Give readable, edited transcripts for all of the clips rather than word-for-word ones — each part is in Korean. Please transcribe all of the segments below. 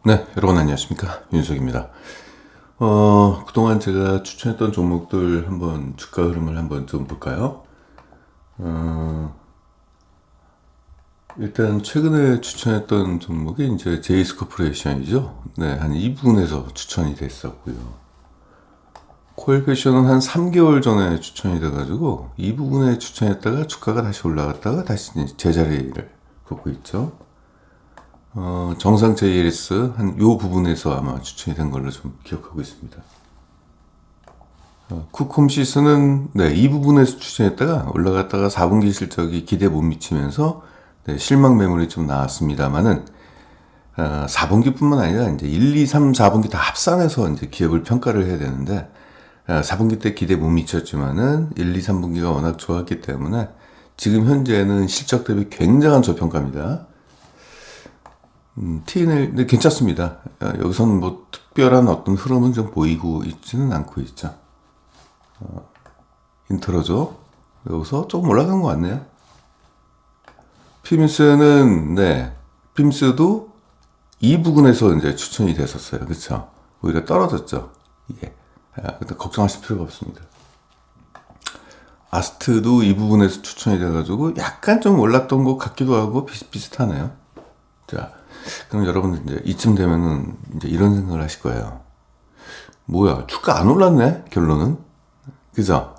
네, 여러분 안녕하십니까? 윤석입니다. 그동안 제가 추천했던 종목들 한번 주가 흐름을 한번 좀 볼까요? 일단 최근에 추천했던 종목이 이제 제이스 코퍼레이션이죠. 네, 한 2분에서 추천이 됐었고요. 코엘 패션은 한 3개월 전에 추천이 돼가지고 이 부분에 추천했다가 주가가 다시 올라갔다가 다시 제자리를 걷고 있죠. 정상 JLS 한 요 부분에서 아마 추천이 된 걸로 좀 기억하고 있습니다. 쿠콤시스는 네, 이 부분에서 추천했다가 올라갔다가 4분기 실적이 기대 못 미치면서 네, 실망 매물이 좀 나왔습니다만은 4분기뿐만 아니라 이제 1, 2, 3, 4분기 다 합산해서 이제 기업을 평가를 해야 되는데 4분기 때 기대 못 미쳤지만은 1, 2, 3분기가 워낙 좋았기 때문에 지금 현재는 실적 대비 굉장한 저평가입니다. T&L, 네, 괜찮습니다. 여기서는 뭐 특별한 어떤 흐름은 좀 보이고 있지는 않고 있죠. 인트로죠. 여기서 조금 올라간 것 같네요. 피임스는, 네, 피임스도 이 부분에서 이제 추천이 됐었어요. 그쵸? 오히려 떨어졌죠. 예. 근데 걱정하실 필요가 없습니다. 아스트도 이 부분에서 추천이 돼가지고 약간 좀 올랐던 것 같기도 하고 비슷비슷하네요. 자, 그럼 여러분들 이제 이쯤 되면은 이제 이런 생각을 하실 거예요. 뭐야, 주가 안 올랐네? 결론은. 그죠?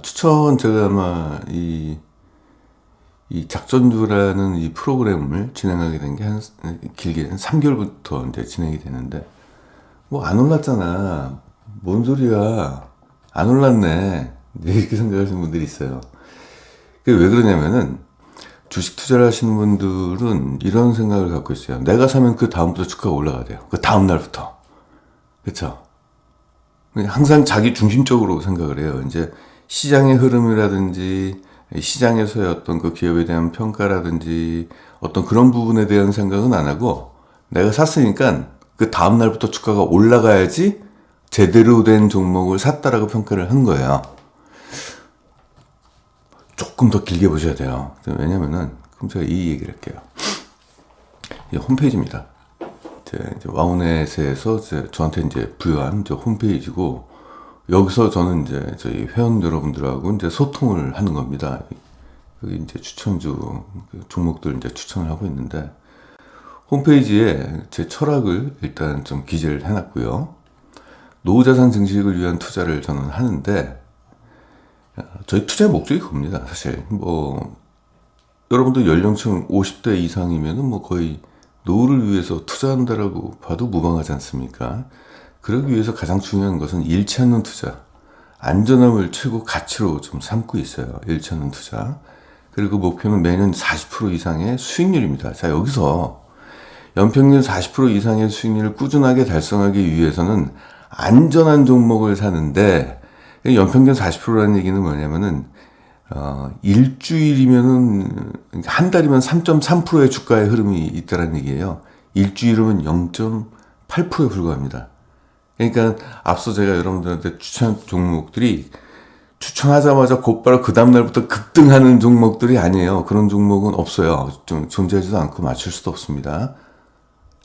추천 제가 아마 이 작전주라는 이 프로그램을 진행하게 된 게 길게 한 3개월부터 이제 진행이 되는데, 뭐 안 올랐잖아. 뭔 소리야. 안 올랐네. 이렇게 생각하시는 분들이 있어요. 그게 왜 그러냐면은, 주식 투자를 하시는 분들은 이런 생각을 갖고 있어요. 내가 사면 그 다음부터 주가가 올라가야 돼요. 그 다음 날부터. 그렇죠? 항상 자기 중심적으로 생각을 해요. 이제 시장의 흐름이라든지 시장에서의 어떤 그 기업에 대한 평가라든지 어떤 그런 부분에 대한 생각은 안 하고 내가 샀으니까 그 다음 날부터 주가가 올라가야지 제대로 된 종목을 샀다라고 평가를 한 거예요. 조금 더 길게 보셔야 돼요. 왜냐면은, 그럼 제가 이 얘기를 할게요. 이 홈페이지입니다. 이제 와우넷에서 저한테 이제 부여한 홈페이지고, 여기서 저는 이제 저희 회원 여러분들하고 이제 소통을 하는 겁니다. 여기 이제 추천주 종목들 이제 추천을 하고 있는데, 홈페이지에 제 철학을 일단 좀 기재를 해놨고요. 노후자산 증식을 위한 투자를 저는 하는데, 저희 투자의 목적이 그겁니다. 사실 뭐 여러분들 연령층 50대 이상이면은 뭐 거의 노후를 위해서 투자한다라고 봐도 무방하지 않습니까? 그러기 위해서 가장 중요한 것은 잃지 않는 투자, 안전함을 최고 가치로 좀 삼고 있어요. 잃지 않는 투자. 그리고 목표는 매년 40% 이상의 수익률입니다. 자, 여기서 연평균 40% 이상의 수익률을 꾸준하게 달성하기 위해서는 안전한 종목을 사는데, 연평균 40%라는 얘기는 뭐냐면은, 일주일이면은, 한 달이면 3.3%의 주가의 흐름이 있다는 얘기예요. 일주일이면 0.8%에 불과합니다. 그러니까, 앞서 제가 여러분들한테 추천 종목들이 추천하자마자 곧바로 그 다음날부터 급등하는 종목들이 아니에요. 그런 종목은 없어요. 좀 존재하지도 않고 맞출 수도 없습니다.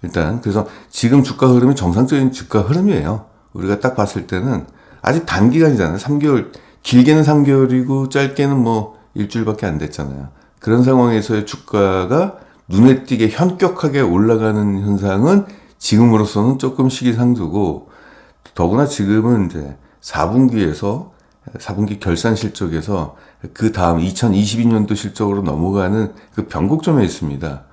일단, 그래서 지금 주가 흐름이 정상적인 주가 흐름이에요. 우리가 딱 봤을 때는, 아직 단기간이잖아요. 3개월, 길게는 3개월이고 짧게는 뭐 일주일밖에 안 됐잖아요. 그런 상황에서의 주가가 눈에 띄게 현격하게 올라가는 현상은 지금으로서는 조금 시기상조고, 더구나 지금은 이제 4분기 결산 실적에서 그 다음 2022년도 실적으로 넘어가는 그 변곡점에 있습니다.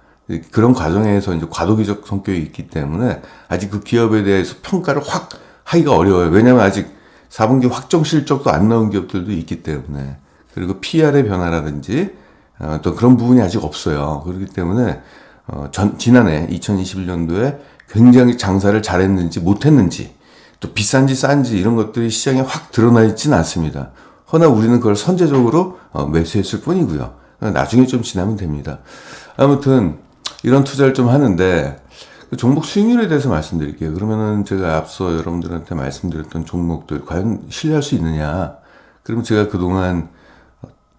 그런 과정에서 이제 과도기적 성격이 있기 때문에 아직 그 기업에 대해서 평가를 확 하기가 어려워요. 왜냐하면 아직 4분기 확정 실적도 안 나온 기업들도 있기 때문에, 그리고 PR의 변화라든지 또 그런 부분이 아직 없어요. 그렇기 때문에 지난해 2021년도에 굉장히 장사를 잘했는지 못했는지, 또 비싼지 싼지 이런 것들이 시장에 확 드러나 있지는 않습니다. 허나 우리는 그걸 선제적으로 매수했을 뿐이고요. 나중에 좀 지나면 됩니다. 아무튼 이런 투자를 좀 하는데, 종목 수익률에 대해서 말씀드릴게요. 그러면은 제가 앞서 여러분들한테 말씀드렸던 종목들 과연 신뢰할 수 있느냐? 그러면 제가 그동안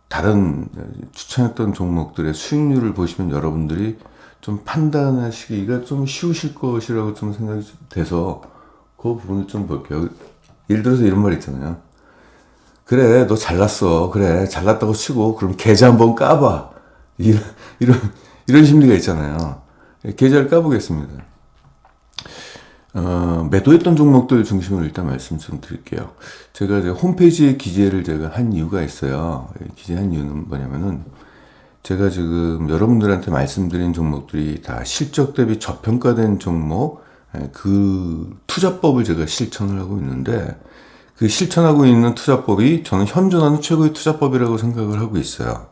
다른 추천했던 종목들의 수익률을 보시면 여러분들이 좀 판단하시기가 좀 쉬우실 것이라고 좀 생각이 돼서 그 부분을 좀 볼게요. 예를 들어서 이런 말 있잖아요. 그래, 너 잘났어. 그래, 잘났다고 치고 그럼 계좌 한번 까봐. 이런, 이런 심리가 있잖아요. 계좌를 까보겠습니다. 매도했던 종목들 중심으로 일단 말씀 좀 드릴게요. 제가 이제 홈페이지에 기재를 제가 한 이유가 있어요. 기재한 이유는 뭐냐면은, 제가 지금 여러분들한테 말씀드린 종목들이 다 실적 대비 저평가된 종목, 그 투자법을 제가 실천을 하고 있는데, 그 실천하고 있는 투자법이 저는 현존하는 최고의 투자법이라고 생각을 하고 있어요.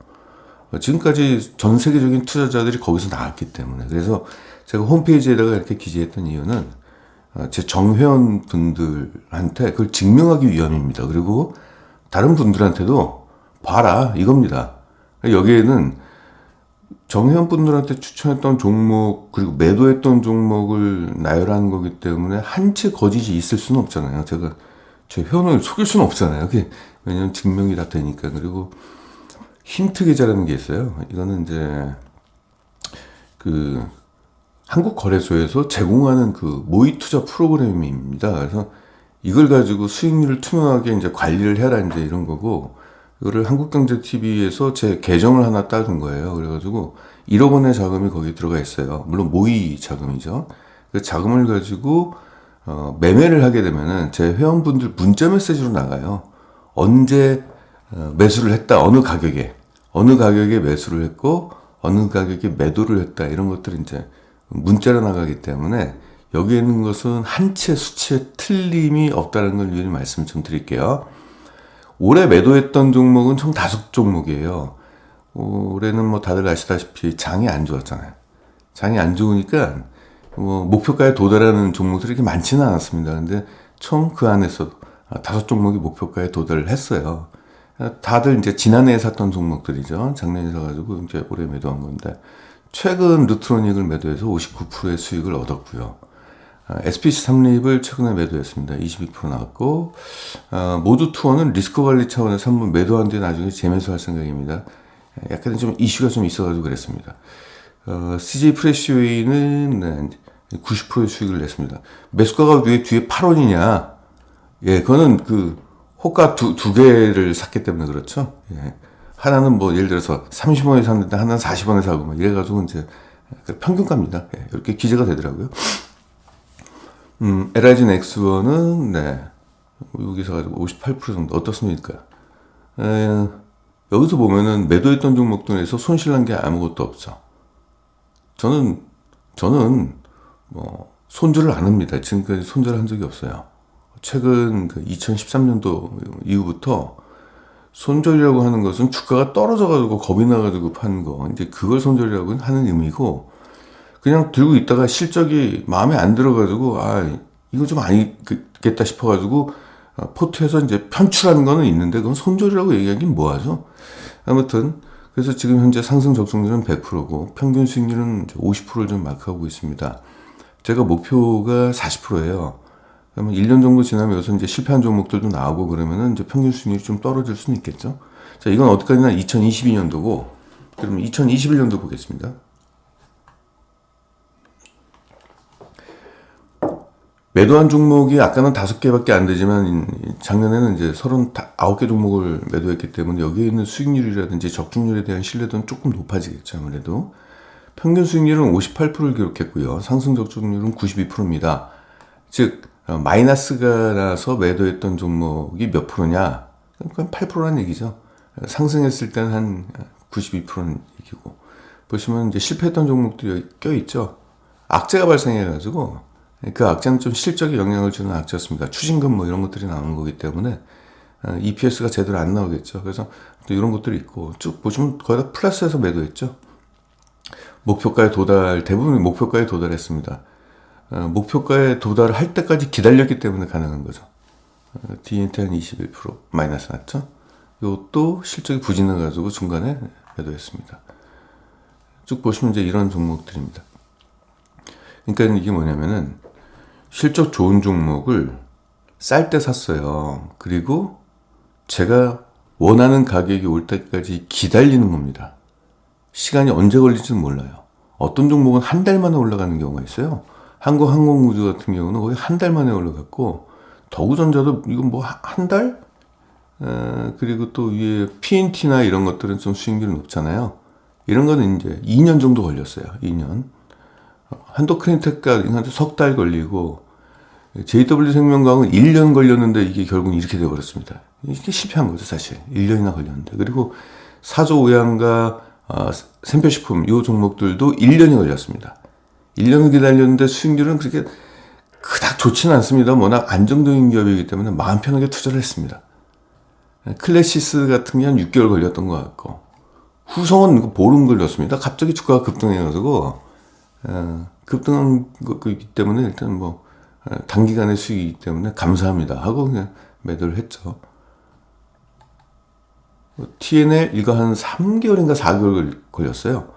지금까지 전 세계적인 투자자들이 거기서 나왔기 때문에. 그래서 제가 홈페이지에다가 이렇게 기재했던 이유는 제 정회원 분들한테 그걸 증명하기 위함입니다. 그리고 다른 분들한테도 봐라 이겁니다. 여기에는 정회원 분들한테 추천했던 종목 그리고 매도했던 종목을 나열하는 거기 때문에 한 채 거짓이 있을 수는 없잖아요. 제가 제 회원을 속일 수는 없잖아요. 왜냐면 증명이 다 되니까. 그리고 힌트 계좌라는 게 있어요. 이거는 이제 그 한국거래소에서 제공하는 그 모의 투자 프로그램입니다. 그래서 이걸 가지고 수익률을 투명하게 이제 관리를 해라 이제 이런 거고, 이거를 한국경제TV에서 제 계정을 하나 따준 거예요. 그래가지고 1억 원의 자금이 거기 들어가 있어요. 물론 모의 자금이죠. 그 자금을 가지고 매매를 하게 되면은 제 회원분들 문자 메시지로 나가요. 언제 매수를 했다, 어느 가격에 매수를 했고 어느 가격에 매도를 했다, 이런 것들이 이제 문자로 나가기 때문에 여기에 있는 것은 한 채 수치에 틀림이 없다는 걸 미리 말씀 좀 드릴게요. 올해 매도했던 종목은 총 5종목이에요. 올해는 뭐 다들 아시다시피 장이 안 좋았잖아요. 장이 안 좋으니까 목표가에 도달하는 종목들이 이렇게 많지는 않았습니다. 근데 총 그 안에서 5종목이 목표가에 도달을 했어요. 다들 이제 지난해에 샀던 종목들이죠. 작년에 사가지고 이제 올해 매도한 건데, 최근 루트로닉을 매도해서 59%의 수익을 얻었고요. SPC 삼립을 최근에 매도했습니다. 22% 나왔고, 모두 투어는 리스크 관리 차원에서 한번 매도한 뒤에 나중에 재매수할 생각입니다. 약간 좀 이슈가 좀 있어가지고 그랬습니다. CJ 프레시웨이는 네, 90%의 수익을 냈습니다. 매수가가 왜 뒤에 8원이냐? 예, 그거는 그 호가 두 개를 샀기 때문에 그렇죠. 예. 하나는 뭐 예를 들어서 30원에 샀는데 하나는 40원에 사고 뭐 이래가지고 이제 평균가입니다. 예, 이렇게 기재가 되더라고요. LIG X1은 네, 여기서 가지고 58% 정도 어떻습니까? 여기서 보면은 매도했던 종목들에서 손실난 게 아무것도 없죠. 저는 뭐 손절을 안 합니다. 지금까지 손절한 적이 없어요. 최근 그 2013년도 이후부터 손절이라고 하는 것은 주가가 떨어져가지고 겁이 나가지고 판 거, 이제 그걸 손절이라고 하는 의미고, 그냥 들고 있다가 실적이 마음에 안 들어가지고 이거 좀 아니겠다 싶어가지고 포트에서 이제 편출하는 거는 있는데, 그건 손절이라고 얘기하긴 뭐하죠. 아무튼 그래서 지금 현재 상승 적중률은 100%고 평균 수익률은 50%를 좀 마크하고 있습니다. 제가 목표가 40%예요. 그러면 1년 정도 지나면 여기서 이제 실패한 종목들도 나오고 그러면은 이제 평균 수익률이 좀 떨어질 수는 있겠죠. 자, 이건 어디까지나 2022년도고, 그러면 2021년도 보겠습니다. 매도한 종목이 아까는 5개밖에 안 되지만 작년에는 이제 39개 종목을 매도했기 때문에 여기에 있는 수익률이라든지 적중률에 대한 신뢰도는 조금 높아지겠죠. 아무래도 평균 수익률은 58%를 기록했고요. 상승 적중률은 92%입니다. 즉 마이너스가 나서 매도했던 종목이 몇 프로냐? 그러니까 8%라는 얘기죠. 상승했을 때는 한 92%는 얘기고, 보시면 이제 실패했던 종목들이 껴있죠. 악재가 발생해가지고 그 악재는 좀 실적에 영향을 주는 악재였습니다. 추징금 뭐 이런 것들이 나오는 거기 때문에 EPS가 제대로 안 나오겠죠. 그래서 또 이런 것들이 있고, 쭉 보시면 거의 다 플러스해서 매도했죠. 목표가에 대부분 목표가에 도달했습니다. 목표가에 도달할 때까지 기다렸기 때문에 가능한 거죠. D&T 한 21% 마이너스 났죠. 이것도 실적이 부진해가지고 중간에 매도했습니다. 쭉 보시면 이제 이런 종목들입니다. 그러니까 이게 뭐냐면은 실적 좋은 종목을 쌀 때 샀어요. 그리고 제가 원하는 가격이 올 때까지 기다리는 겁니다. 시간이 언제 걸릴지는 몰라요. 어떤 종목은 한 달 만에 올라가는 경우가 있어요. 한국항공우주 같은 경우는 거의 한 달 만에 올라갔고, 더구전자도 이건 뭐 한 달? 그리고 또 위에 PNT나 이런 것들은 좀 수익률이 높잖아요. 이런 거는 이제 2년 정도 걸렸어요. 2년. 한도크린텍과 석 달 걸리고, JW생명과학은 1년 걸렸는데 이게 결국 이렇게 되어버렸습니다. 이게 실패한 거죠, 사실. 1년이나 걸렸는데. 그리고 사조오양과 샘표식품 이 종목들도 1년이 걸렸습니다. 1년을 기다렸는데 수익률은 그렇게 그닥 좋지는 않습니다. 워낙 안정적인 기업이기 때문에 마음 편하게 투자를 했습니다. 클래시스 같은 게 한 6개월 걸렸던 것 같고, 후성은 보름 걸렸습니다. 갑자기 주가가 급등해가지고 급등한 거기 때문에 일단 뭐 단기간의 수익이기 때문에 감사합니다 하고 그냥 매도를 했죠. TNL 이거 한 3개월인가 4개월 걸렸어요.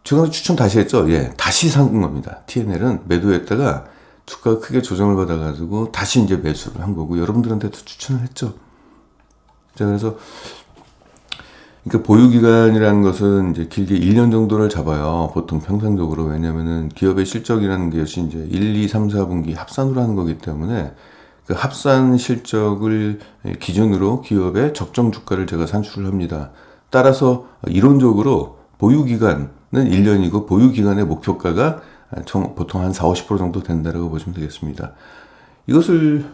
최근에 추천 다시 했죠. 예, 다시 산 겁니다. TNL은 매도했다가 주가가 크게 조정을 받아가지고 다시 이제 매수를 한 거고, 여러분들한테도 추천을 했죠. 자, 그래서 그러니까 보유기간이라는 것은 이제 길게 1년 정도를 잡아요. 보통 평상적으로. 왜냐면은 기업의 실적이라는 것이 이제 1, 2, 3, 4분기 합산으로 하는 거기 때문에 그 합산 실적을 기준으로 기업의 적정 주가를 제가 산출을 합니다. 따라서 이론적으로 보유기간은 1년이고 보유기간의 목표가가 보통 한 40, 50% 정도 된다고 보시면 되겠습니다. 이것을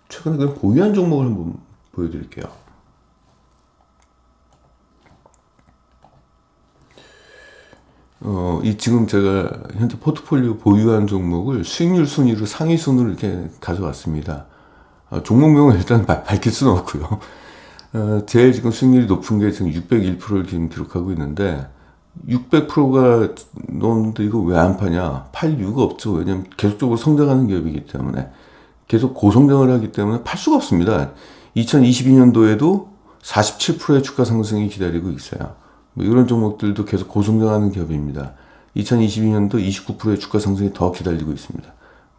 최근에 그냥 보유한 종목을 한번 보여드릴게요. 이 지금 제가 현재 포트폴리오 보유한 종목을 수익률 순위로 상위 순으로 이렇게 가져왔습니다. 종목명은 일단 밝힐 수는 없고요. 제일 지금 수익률이 높은 게 지금 601%를 지금 기록하고 있는데, 600%가 넘는데 이거 왜 안 파냐? 팔 이유가 없죠. 왜냐면 계속적으로 성장하는 기업이기 때문에, 계속 고성장을 하기 때문에 팔 수가 없습니다. 2022년도에도 47%의 주가 상승이 기다리고 있어요. 뭐 이런 종목들도 계속 고성장하는 기업입니다. 2022년도 29%의 주가 상승이 더 기다리고 있습니다.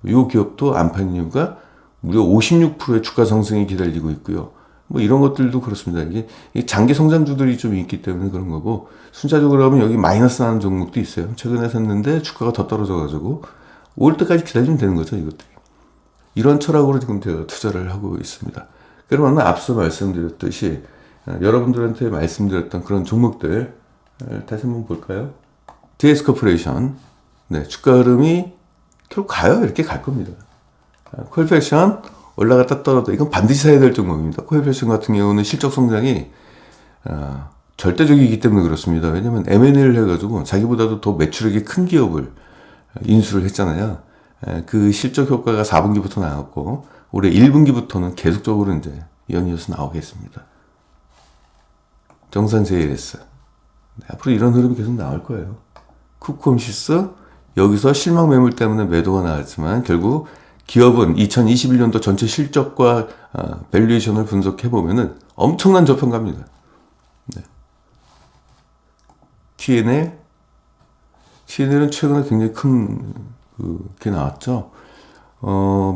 이 기업도 안 파는 이유가 무려 56%의 주가 상승이 기다리고 있고요. 뭐 이런 것들도 그렇습니다. 이게 장기 성장주들이 좀 있기 때문에 그런 거고, 순차적으로 하면 여기 마이너스 나는 종목도 있어요. 최근에 샀는데 주가가 더 떨어져가지고 올 때까지 기다리면 되는 거죠, 이것들이. 이런 철학으로 지금 제가 투자를 하고 있습니다. 그러면 앞서 말씀드렸듯이 여러분들한테 말씀드렸던 그런 종목들 다시 한번 볼까요? DS코퍼레이션, 네, 주가 흐름이 결국 가요. 이렇게 갈 겁니다. 코엘패션 올라갔다 떨어져, 이건 반드시 사야 될 종목입니다. 코엘패션 같은 경우는 실적 성장이 절대적이기 때문에 그렇습니다. 왜냐하면 M&A를 해가지고 자기보다도 더 매출액이 큰 기업을 인수를 했잖아요. 그 실적 효과가 4분기부터 나왔고, 올해 1분기부터는 계속적으로 이제 연이어서 나오겠습니다. 정산 JLS. 네, 앞으로 이런 흐름이 계속 나올 거예요. 쿠컴시스, 여기서 실망 매물 때문에 매도가 나왔지만 결국 기업은 2021년도 전체 실적과 밸류에이션을 분석해 보면은 엄청난 저평가입니다. 네. TNL은 최근에 굉장히 큰 게 나왔죠.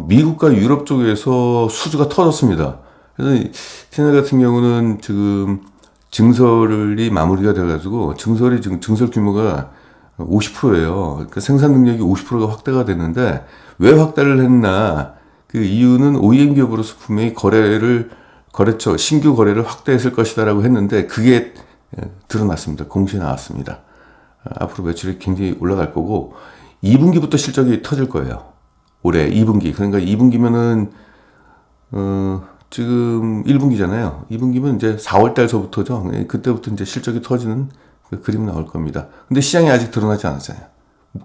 미국과 유럽 쪽에서 수주가 터졌습니다. 그래서 TNL 같은 경우는 지금 증설이 마무리가 돼가지고 증설 규모가 50%예요. 그러니까 생산 능력이 50%가 확대가 됐는데, 왜 확대를 했나? 그 이유는 OEM 기업으로서 분명히 거래처 신규 거래를 확대했을 것이다라고 했는데, 그게 드러났습니다. 공시에 나왔습니다. 앞으로 매출이 굉장히 올라갈 거고, 2분기부터 실적이 터질 거예요. 올해 2분기. 그러니까 2분기면은 지금 1분기잖아요. 2분기면 이제 4월 달서부터죠. 그때부터 이제 실적이 터지는 그 그림이 나올 겁니다. 근데 시장이 아직 드러나지 않았잖아요.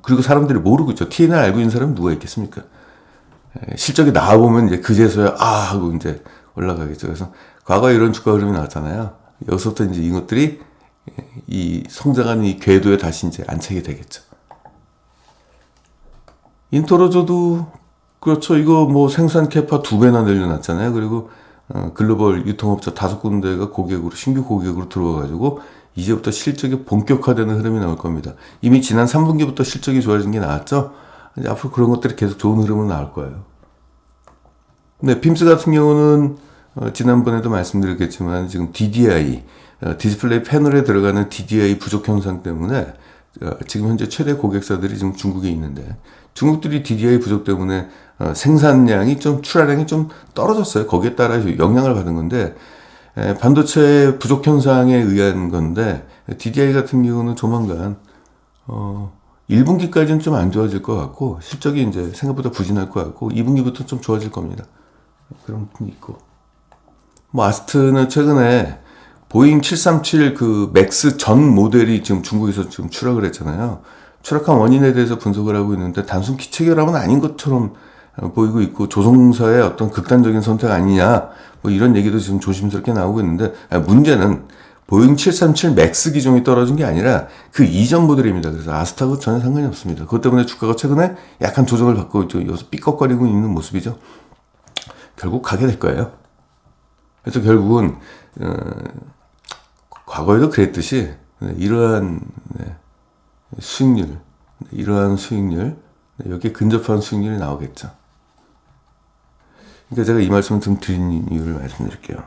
그리고 사람들이 모르고 있죠. TNL 알고 있는 사람은 누가 있겠습니까? 실적이 나와보면 이제 그제서야 하고 이제 올라가겠죠. 그래서 과거에 이런 주가 흐름이 나왔잖아요. 여기서부터 이제 이것들이 이 성장하는 이 궤도에 다시 이제 안착이 되겠죠. 인터로저도 그렇죠. 이거 뭐 생산 캐파 2배나 늘려놨잖아요. 그리고 글로벌 유통업체 5군데가 신규 고객으로 들어와가지고 이제부터 실적이 본격화되는 흐름이 나올 겁니다. 이미 지난 3분기부터 실적이 좋아진 게 나왔죠. 이제 앞으로 그런 것들이 계속 좋은 흐름은 나올 거예요. 네, 빔스 같은 경우는 지난번에도 말씀드렸겠지만 지금 DDI 디스플레이 패널에 들어가는 DDI 부족 현상 때문에 지금 현재 최대 고객사들이 지금 중국에 있는데 중국들이 DDI 부족 때문에 생산량이 좀 출하량이 좀 떨어졌어요. 거기에 따라 영향을 받은 건데 반도체 부족 현상에 의한 건데 DDI 같은 경우는 조만간 1분기까지는 좀 안 좋아질 것 같고 실적이 이제 생각보다 부진할 것 같고 2분기부터 좀 좋아질 겁니다. 그런 부분이 있고 뭐 아스트는 최근에 보잉 737 그 맥스 전 모델이 지금 중국에서 지금 추락을 했잖아요. 추락한 원인에 대해서 분석을 하고 있는데 단순 기체 결함은 아닌 것처럼 보이고 있고 조종사의 어떤 극단적인 선택 아니냐 뭐 이런 얘기도 지금 조심스럽게 나오고 있는데 문제는 보잉 737 맥스 기종이 떨어진 게 아니라 그 이전 모델입니다. 그래서 아스트하고 전혀 상관이 없습니다. 그것 때문에 주가가 최근에 약간 조정을 받고 여기서 삐걱거리고 있는 모습이죠. 결국 가게 될 거예요. 그래서 결국은 과거에도 그랬듯이 이러한 수익률, 이러한 수익률, 여기에 근접한 수익률이 나오겠죠. 그러니까 제가 이 말씀을 좀 드린 이유를 말씀드릴게요.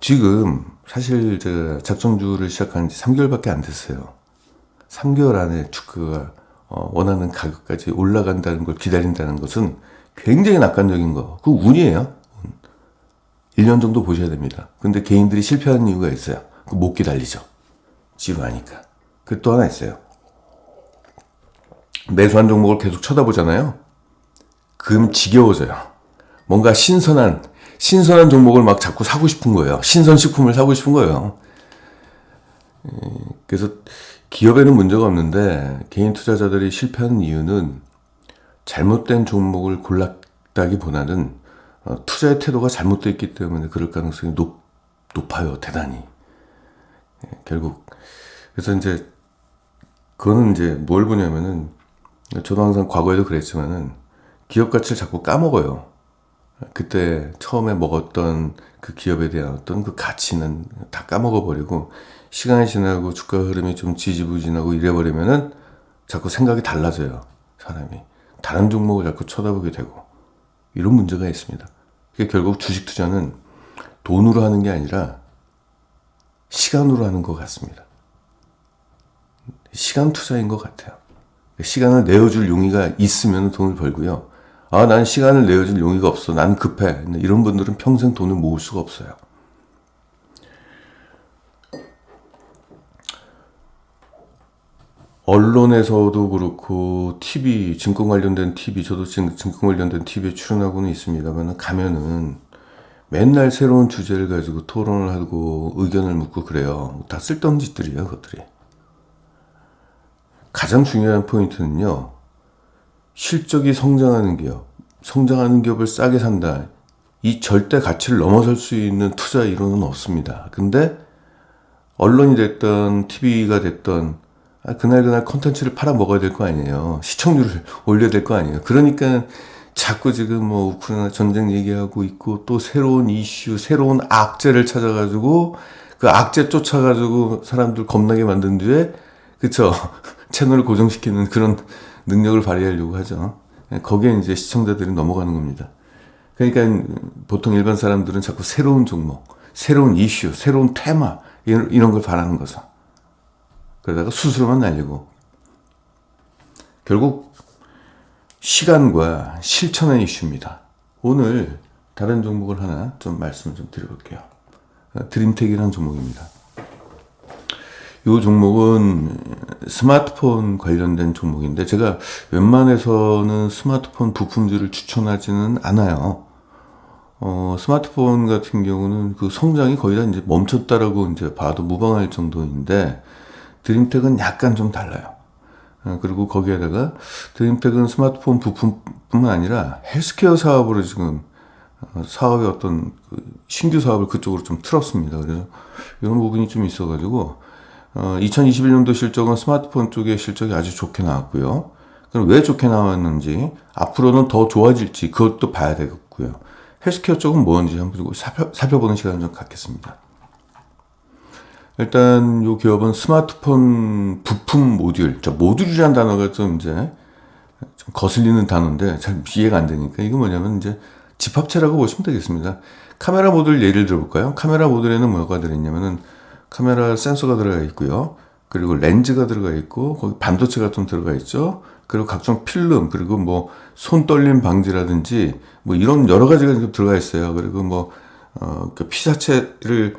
지금 사실 제가 작전주를 시작한 지 3개월밖에 안 됐어요. 3개월 안에 주가가 원하는 가격까지 올라간다는 걸 기다린다는 것은 굉장히 낙관적인 거. 그 운이에요. 1년 정도 보셔야 됩니다. 근데 개인들이 실패하는 이유가 있어요. 못 기다리죠. 지루하니까. 그 또 하나 있어요. 매수한 종목을 계속 쳐다보잖아요. 그럼 지겨워져요. 뭔가 신선한 종목을 막 자꾸 사고 싶은 거예요. 신선식품을 사고 싶은 거예요. 그래서 기업에는 문제가 없는데 개인 투자자들이 실패하는 이유는 잘못된 종목을 골랐다기보다는 투자의 태도가 잘못되어 있기 때문에 그럴 가능성이 높아요. 대단히. 결국. 그래서 이제 그거는 이제 뭘 보냐면은 저도 항상 과거에도 그랬지만은 기업 가치를 자꾸 까먹어요. 그때 처음에 먹었던 그 기업에 대한 어떤 그 가치는 다 까먹어 버리고 시간이 지나고 주가 흐름이 좀 지지부진하고 이래버리면은 자꾸 생각이 달라져요. 사람이. 다른 종목을 자꾸 쳐다보게 되고 이런 문제가 있습니다. 그게 결국 주식 투자는 돈으로 하는 게 아니라 시간으로 하는 것 같습니다. 시간 투자인 것 같아요. 시간을 내어줄 용의가 있으면 돈을 벌고요. 난 시간을 내어줄 용의가 없어. 난 급해. 이런 분들은 평생 돈을 모을 수가 없어요. 언론에서도 그렇고 TV, 증권 관련된 TV, 저도 지금 증권 관련된 TV에 출연하고는 있습니다만 가면은 맨날 새로운 주제를 가지고 토론을 하고 의견을 묻고 그래요. 다 쓸데없는 짓들이에요, 그것들이. 가장 중요한 포인트는요. 실적이 성장하는 기업을 싸게 산다. 이 절대 가치를 넘어설 수 있는 투자 이론은 없습니다. 근데 언론이 됐던 TV가 됐던 그날 컨텐츠를 팔아 먹어야 될 거 아니에요. 시청률을 올려야 될 거 아니에요. 그러니까 자꾸 지금 뭐 우크라이나 전쟁 얘기하고 있고 또 새로운 이슈, 새로운 악재를 찾아가지고 그 악재 쫓아가지고 사람들 겁나게 만든 뒤에 그쵸 채널을 고정시키는 그런 능력을 발휘하려고 하죠. 거기에 이제 시청자들이 넘어가는 겁니다. 그러니까 보통 일반 사람들은 자꾸 새로운 종목, 새로운 이슈, 새로운 테마 이런 걸 바라는 거죠. 그러다가 수수료만 날리고 결국 시간과 실천의 이슈입니다. 오늘 다른 종목을 하나 좀 말씀을 좀 드려볼게요. 드림텍이라는 종목입니다. 이 종목은 스마트폰 관련된 종목인데 제가 웬만해서는 스마트폰 부품들을 추천하지는 않아요. 스마트폰 같은 경우는 그 성장이 거의 다 이제 멈췄다라고 이제 봐도 무방할 정도인데 드림텍은 약간 좀 달라요. 그리고 거기에다가 드림텍은 스마트폰 부품뿐만 아니라 헬스케어 사업으로 지금 사업의 어떤 신규 사업을 그쪽으로 좀 틀었습니다. 그래서 이런 부분이 좀 있어가지고 2021년도 실적은 스마트폰 쪽의 실적이 아주 좋게 나왔고요. 그럼 왜 좋게 나왔는지 앞으로는 더 좋아질지 그것도 봐야 되겠고요. 헬스케어 쪽은 뭔지 한번 살펴보는 시간을 좀 갖겠습니다. 일단 이 기업은 스마트폰 부품 모듈, 모듈이라는 단어가 좀 이제 좀 거슬리는 단어인데 잘 이해가 안 되니까 이거 뭐냐면 이제 집합체라고 보시면 되겠습니다. 카메라 모듈 예를 들어볼까요? 카메라 모듈에는 뭐가 들어있냐면은 카메라 센서가 들어가 있고요. 그리고 렌즈가 들어가 있고 거기 반도체가 좀 들어가 있죠. 그리고 각종 필름, 그리고 뭐 손 떨림 방지라든지 뭐 이런 여러 가지가 지금 들어가 있어요. 그리고 뭐 그 피사체를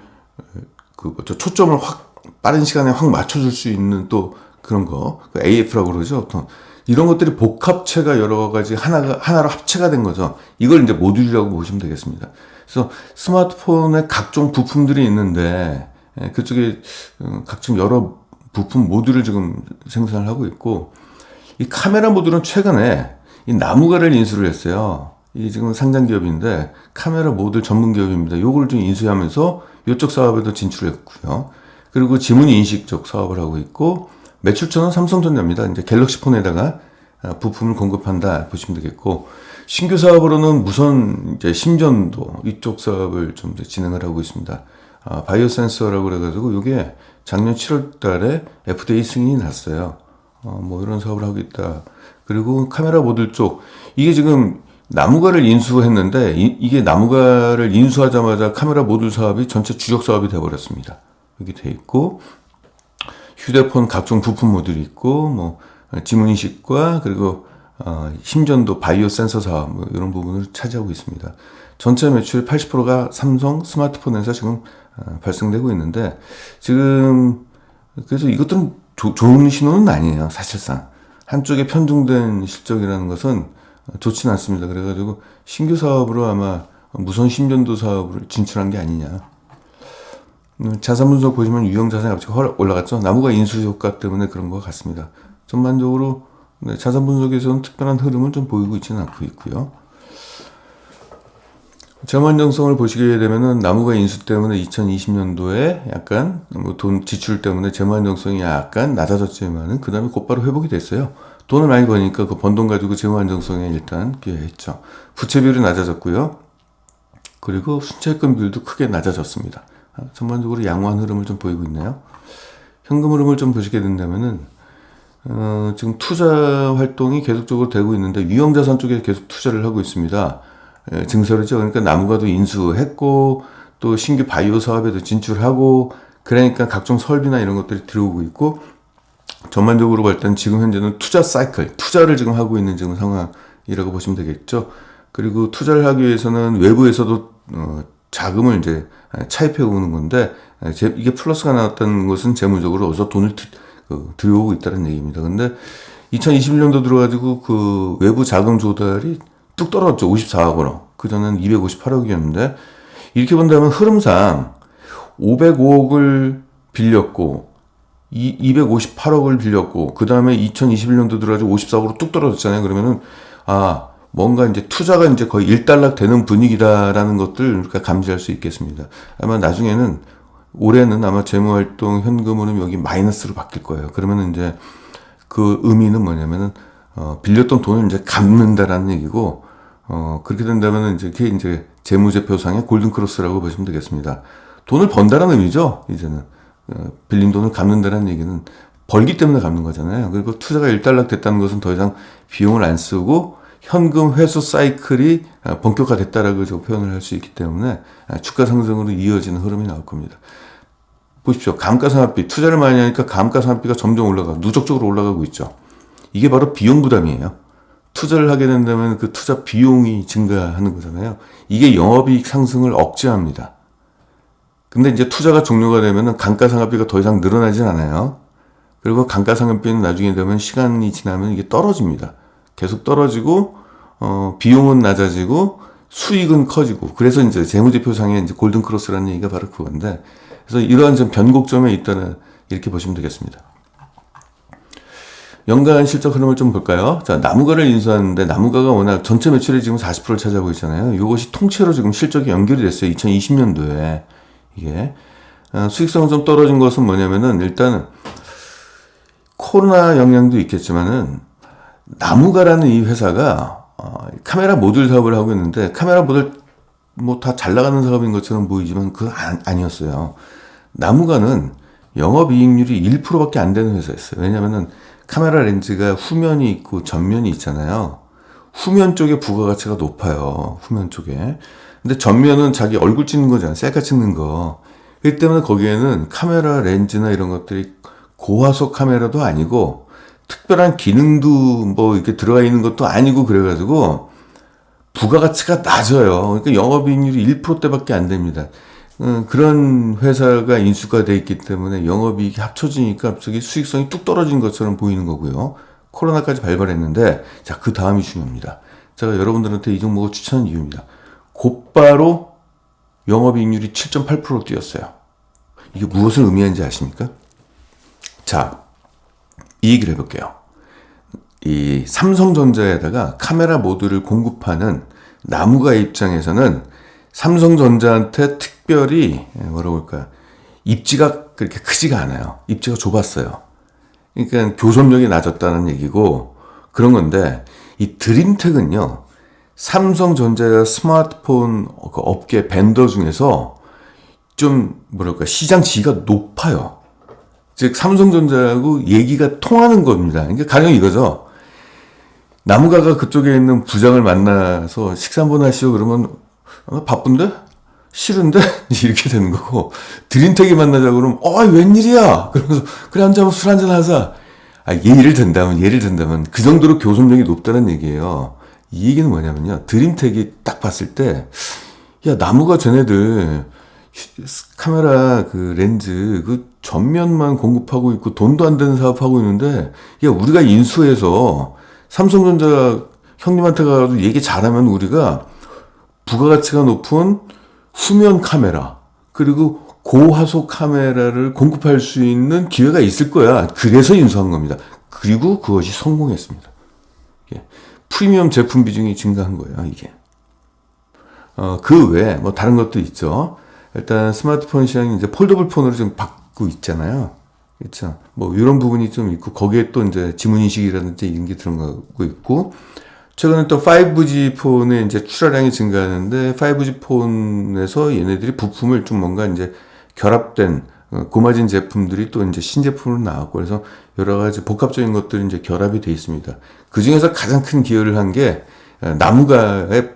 초점을 확 빠른 시간에 확 맞춰줄 수 있는 또 그런 거, 그 AF라고 그러죠. 또 이런 것들이 복합체가 여러 가지 하나로 합체가 된 거죠. 이걸 이제 모듈이라고 보시면 되겠습니다. 그래서 스마트폰에 각종 부품들이 있는데 그쪽에 각종 여러 부품 모듈을 지금 생산을 하고 있고, 이 카메라 모듈은 최근에 이 나무가를 인수를 했어요. 이게 지금 상장 기업인데 카메라 모듈 전문 기업입니다. 요걸 좀 인수하면서 이쪽 사업에도 진출했고요. 그리고 지문 인식 쪽 사업을 하고 있고, 매출처는 삼성전자입니다. 이제 갤럭시 폰에다가 부품을 공급한다 보시면 되겠고, 신규 사업으로는 무선 이제 심전도 이쪽 사업을 좀 진행을 하고 있습니다. 바이오 센서라고 그래가지고 이게 작년 7월 달에 FDA 승인이 났어요. 뭐 이런 사업을 하고 있다. 그리고 카메라 모듈 쪽, 이게 지금 나무가를 인수했는데 이게 나무가를 인수하자마자 카메라 모듈 사업이 전체 주력 사업이 되어버렸습니다. 여기 돼 있고, 휴대폰 각종 부품 모듈이 있고, 뭐 지문인식과 그리고 심전도 바이오 센서 사업, 뭐 이런 부분을 차지하고 있습니다. 전체 매출 80%가 삼성 스마트폰에서 지금 발생되고 있는데, 지금 그래서 이것들은 좋은 신호는 아니에요. 사실상 한쪽에 편중된 실적이라는 것은 좋지는 않습니다. 그래가지고 신규 사업으로 아마 무선 심전도 사업을 진출한 게 아니냐. 자산 분석 보시면 유형 자산이 갑자기 올라갔죠. 나무가 인수 효과 때문에 그런 것 같습니다. 전반적으로 자산 분석에서는 특별한 흐름을 좀 보이고 있지는 않고 있고요. 재무안정성을 보시게 되면은 나무가 인수 때문에 2020년도에 약간 돈 지출 때문에 재무안정성이 약간 낮아졌지만은 그 다음에 곧바로 회복이 됐어요. 돈을 많이 버니까 그 번 돈 가지고 재무안정성에 일단 기여했죠. 부채 비율이 낮아졌고요. 그리고 순채권 비율도 크게 낮아졌습니다. 전반적으로 양호한 흐름을 좀 보이고 있네요. 현금 흐름을 좀 보시게 된다면은 지금 투자 활동이 계속적으로 되고 있는데 유형자산 쪽에 계속 투자를 하고 있습니다. 증설이죠. 그러니까 나무가도 인수했고 또 신규 바이오 사업에도 진출하고, 그러니까 각종 설비나 이런 것들이 들어오고 있고, 전반적으로 볼 때는 지금 현재는 투자 사이클, 투자를 지금 하고 있는 지금 상황이라고 보시면 되겠죠. 그리고 투자를 하기 위해서는 외부에서도 자금을 이제 차입해 오는 건데, 이게 플러스가 나왔다는 것은 재무적으로 어디서 돈을 들여오고 있다는 얘기입니다. 근데 2021년도 들어가지고 그 외부 자금 조달이 뚝 떨어졌죠. 54억으로. 그전엔 258억이었는데, 이렇게 본다면 흐름상 505억을 빌렸고 258억을 빌렸고 그 다음에 2021년도 들어가지고 54억으로 뚝 떨어졌잖아요. 그러면은 뭔가 이제 투자가 이제 거의 일단락 되는 분위기다라는 것들 우리가 감지할 수 있겠습니다. 아마 나중에는 올해는 아마 재무활동 현금 흐름이 여기 마이너스로 바뀔 거예요. 그러면 이제 그 의미는 뭐냐면은 빌렸던 돈을 이제 갚는다라는 얘기고, 그렇게 된다면은 이제 그게 이제 재무제표상의 골든크로스라고 보시면 되겠습니다. 돈을 번다라는 의미죠. 이제는 빌린 돈을 갚는다라는 얘기는 벌기 때문에 갚는 거잖아요. 그리고 투자가 일단락 됐다는 것은 더 이상 비용을 안 쓰고 현금 회수 사이클이 본격화됐다라고 표현을 할 수 있기 때문에 주가 상승으로 이어지는 흐름이 나올 겁니다. 보십시오. 감가상각비, 투자를 많이 하니까 감가상각비가 점점 누적적으로 올라가고 있죠. 이게 바로 비용 부담이에요. 투자를 하게 된다면 그 투자 비용이 증가하는 거잖아요. 이게 영업이익 상승을 억제합니다. 근데 이제 투자가 종료가 되면은 감가상각비가 더 이상 늘어나진 않아요. 그리고 감가상각비는 나중에 되면 시간이 지나면 이게 떨어집니다. 계속 떨어지고, 비용은 낮아지고, 수익은 커지고, 그래서 이제 재무제표상의 이제 골든크로스라는 얘기가 바로 그건데, 그래서 이러한 좀 변곡점에 있다는, 이렇게 보시면 되겠습니다. 연간 실적 흐름을 좀 볼까요? 자, 나무가를 인수하는데, 나무가가 워낙 전체 매출이 지금 40%를 차지하고 있잖아요. 이것이 통째로 지금 실적이 연결이 됐어요. 2020년도에. 이게. 수익성은 좀 떨어진 것은 뭐냐면은, 일단은, 코로나 영향도 있겠지만은, 나무가라는 이 회사가, 카메라 모듈 사업을 하고 있는데, 카메라 모듈 뭐 다 잘 나가는 사업인 것처럼 보이지만, 그건 아니었어요. 나무가는 영업이익률이 1%밖에 안 되는 회사였어요. 왜냐면은, 카메라 렌즈가 후면이 있고 전면이 있잖아요. 후면 쪽에 부가가치가 높아요. 후면 쪽에. 근데 전면은 자기 얼굴 찍는 거잖아요. 셀카 찍는 거. 그렇기 때문에 거기에는 카메라 렌즈나 이런 것들이 고화소 카메라도 아니고 특별한 기능도 뭐 이렇게 들어가 있는 것도 아니고 그래가지고 부가가치가 낮아요. 그러니까 영업이익률이 1%대밖에 안 됩니다. 그런 회사가 인수가 돼 있기 때문에 영업이익이 합쳐지니까 갑자기 수익성이 뚝 떨어진 것처럼 보이는 거고요. 코로나까지 발발했는데, 자, 그 다음이 중요합니다. 제가 여러분들한테 이 종목을 추천한 이유입니다. 곧바로 영업이익률이 7.8%로 뛰었어요. 이게 무엇을 의미하는지 아십니까? 자, 이 얘기를 해볼게요. 이 삼성전자에다가 카메라 모듈을 공급하는 나무가 입장에서는 삼성전자한테 특별히 뭐라고 할까요? 입지가 그렇게 크지가 않아요. 입지가 좁았어요. 그러니까 교섭력이 낮았다는 얘기고 그런 건데, 이 드림텍은요, 삼성전자 스마트폰 업계 벤더 중에서 좀 뭐랄까 시장 지위가 높아요. 즉 삼성전자하고 얘기가 통하는 겁니다. 그러니까 가령 이거죠. 나무가가 그쪽에 있는 부장을 만나서 식사 한번 하시오 그러면 바쁜데? 싫은데? 이렇게 되는 거고, 드림텍이 만나자 그러면 웬일이야? 그러면서 그래 앉아서 술 한잔 하자. 예를 든다면 그 정도로 교섭력이 높다는 얘기예요. 이 얘기는 뭐냐면요, 드림텍이 딱 봤을 때 야, 나무가 쟤네들 카메라 그 렌즈 그 전면만 공급하고 있고 돈도 안 되는 사업하고 있는데, 야, 우리가 인수해서 삼성전자 형님한테 가서 얘기 잘하면 우리가 부가가치가 높은 후면 카메라 그리고 고화소 카메라를 공급할 수 있는 기회가 있을 거야. 그래서 인수한 겁니다. 그리고 그것이 성공했습니다. 프리미엄 제품 비중이 증가한 거예요, 이게. 그 외에 뭐 다른 것도 있죠. 일단 스마트폰 시장이 이제 폴더블 폰으로 좀 바뀌고 있잖아요. 그렇죠. 뭐 이런 부분이 좀 있고, 거기에 또 이제 지문인식이라든지 이런 게 들어가고 있고, 최근에 또 5G 폰의 이제 출하량이 증가하는데, 5G 폰에서 얘네들이 부품을 좀 뭔가 이제 결합된 고마진 제품들이 또 이제 신제품으로 나왔고, 그래서 여러 가지 복합적인 것들이 이제 결합이 되어 있습니다. 그 중에서 가장 큰 기여를 한 게 나무가의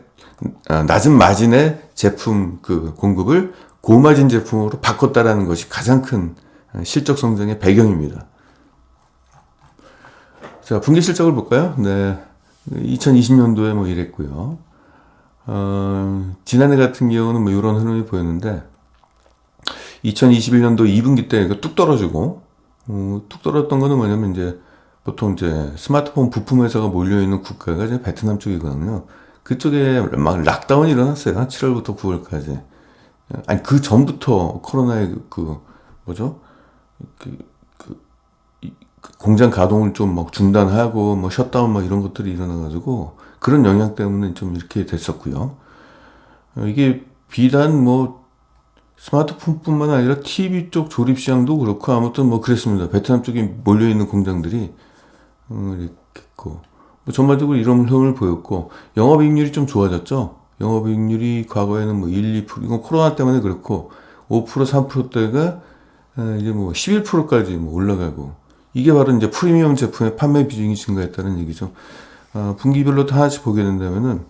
낮은 마진의 제품 그 공급을 고마진 제품으로 바꿨다라는 것이 가장 큰 실적 성장의 배경입니다. 자, 분기 실적을 볼까요? 네. 2020년도에 뭐 이랬고요. 지난해 같은 경우는 뭐 이런 흐름이 보였는데, 2021년도 2분기 때 뚝 떨어지고, 뚝 떨어졌던 거는 뭐냐면 이제 보통 이제 스마트폰 부품 회사가 몰려있는 국가가 이제 베트남 쪽이거든요. 그쪽에 막 락다운이 일어났어요. 7월부터 9월까지. 아니, 그 전부터 코로나의 공장 가동을 좀 막 중단하고 뭐 셧다운 막 이런 것들이 일어나가지고 그런 영향 때문에 좀 이렇게 됐었고요. 이게 비단 뭐 스마트폰뿐만 아니라 TV 쪽 조립 시장도 그렇고 아무튼 뭐 그랬습니다. 베트남 쪽에 몰려 있는 공장들이 이렇게 있고, 뭐 전반적으로 이런 흐름을 보였고, 영업이익률이 좀 좋아졌죠. 영업이익률이 과거에는 뭐 1, 2%, 이건 코로나 때문에 그렇고 5%, 3%대가 이제 뭐 11%까지 뭐 올라가고, 이게 바로 이제 프리미엄 제품의 판매 비중이 증가했다는 얘기죠. 분기별로 다 하나씩 보게 된다면은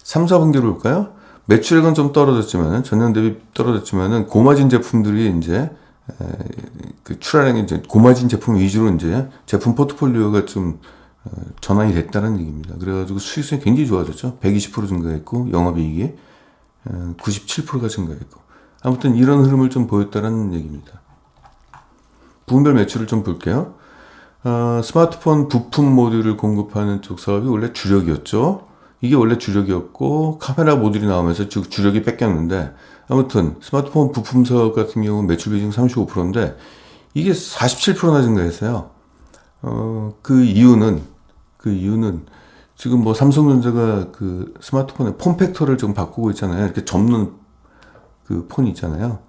3, 4분기를 볼까요? 매출액은 좀 떨어졌지만은, 전년 대비 떨어졌지만은, 고마진 제품들이 이제, 그 출하량이 이제 고마진 제품 위주로 이제 제품 포트폴리오가 좀, 전환이 됐다는 얘기입니다. 그래가지고 수익성이 굉장히 좋아졌죠. 120% 증가했고, 영업이익이 97%가 증가했고. 아무튼 이런 흐름을 좀 보였다는 얘기입니다. 부분별 매출을 좀 볼게요. 스마트폰 부품 모듈을 공급하는 쪽 사업이 원래 주력이었죠. 이게 원래 주력이었고, 카메라 모듈이 나오면서 주력이 뺏겼는데, 아무튼 스마트폰 부품 사업 같은 경우 매출 비중 35%인데 이게 47%나 증가했어요. 그 이유는 지금 뭐 삼성전자가 그 스마트폰의 폼팩터를 좀 바꾸고 있잖아요. 이렇게 접는 그 폰이 있잖아요.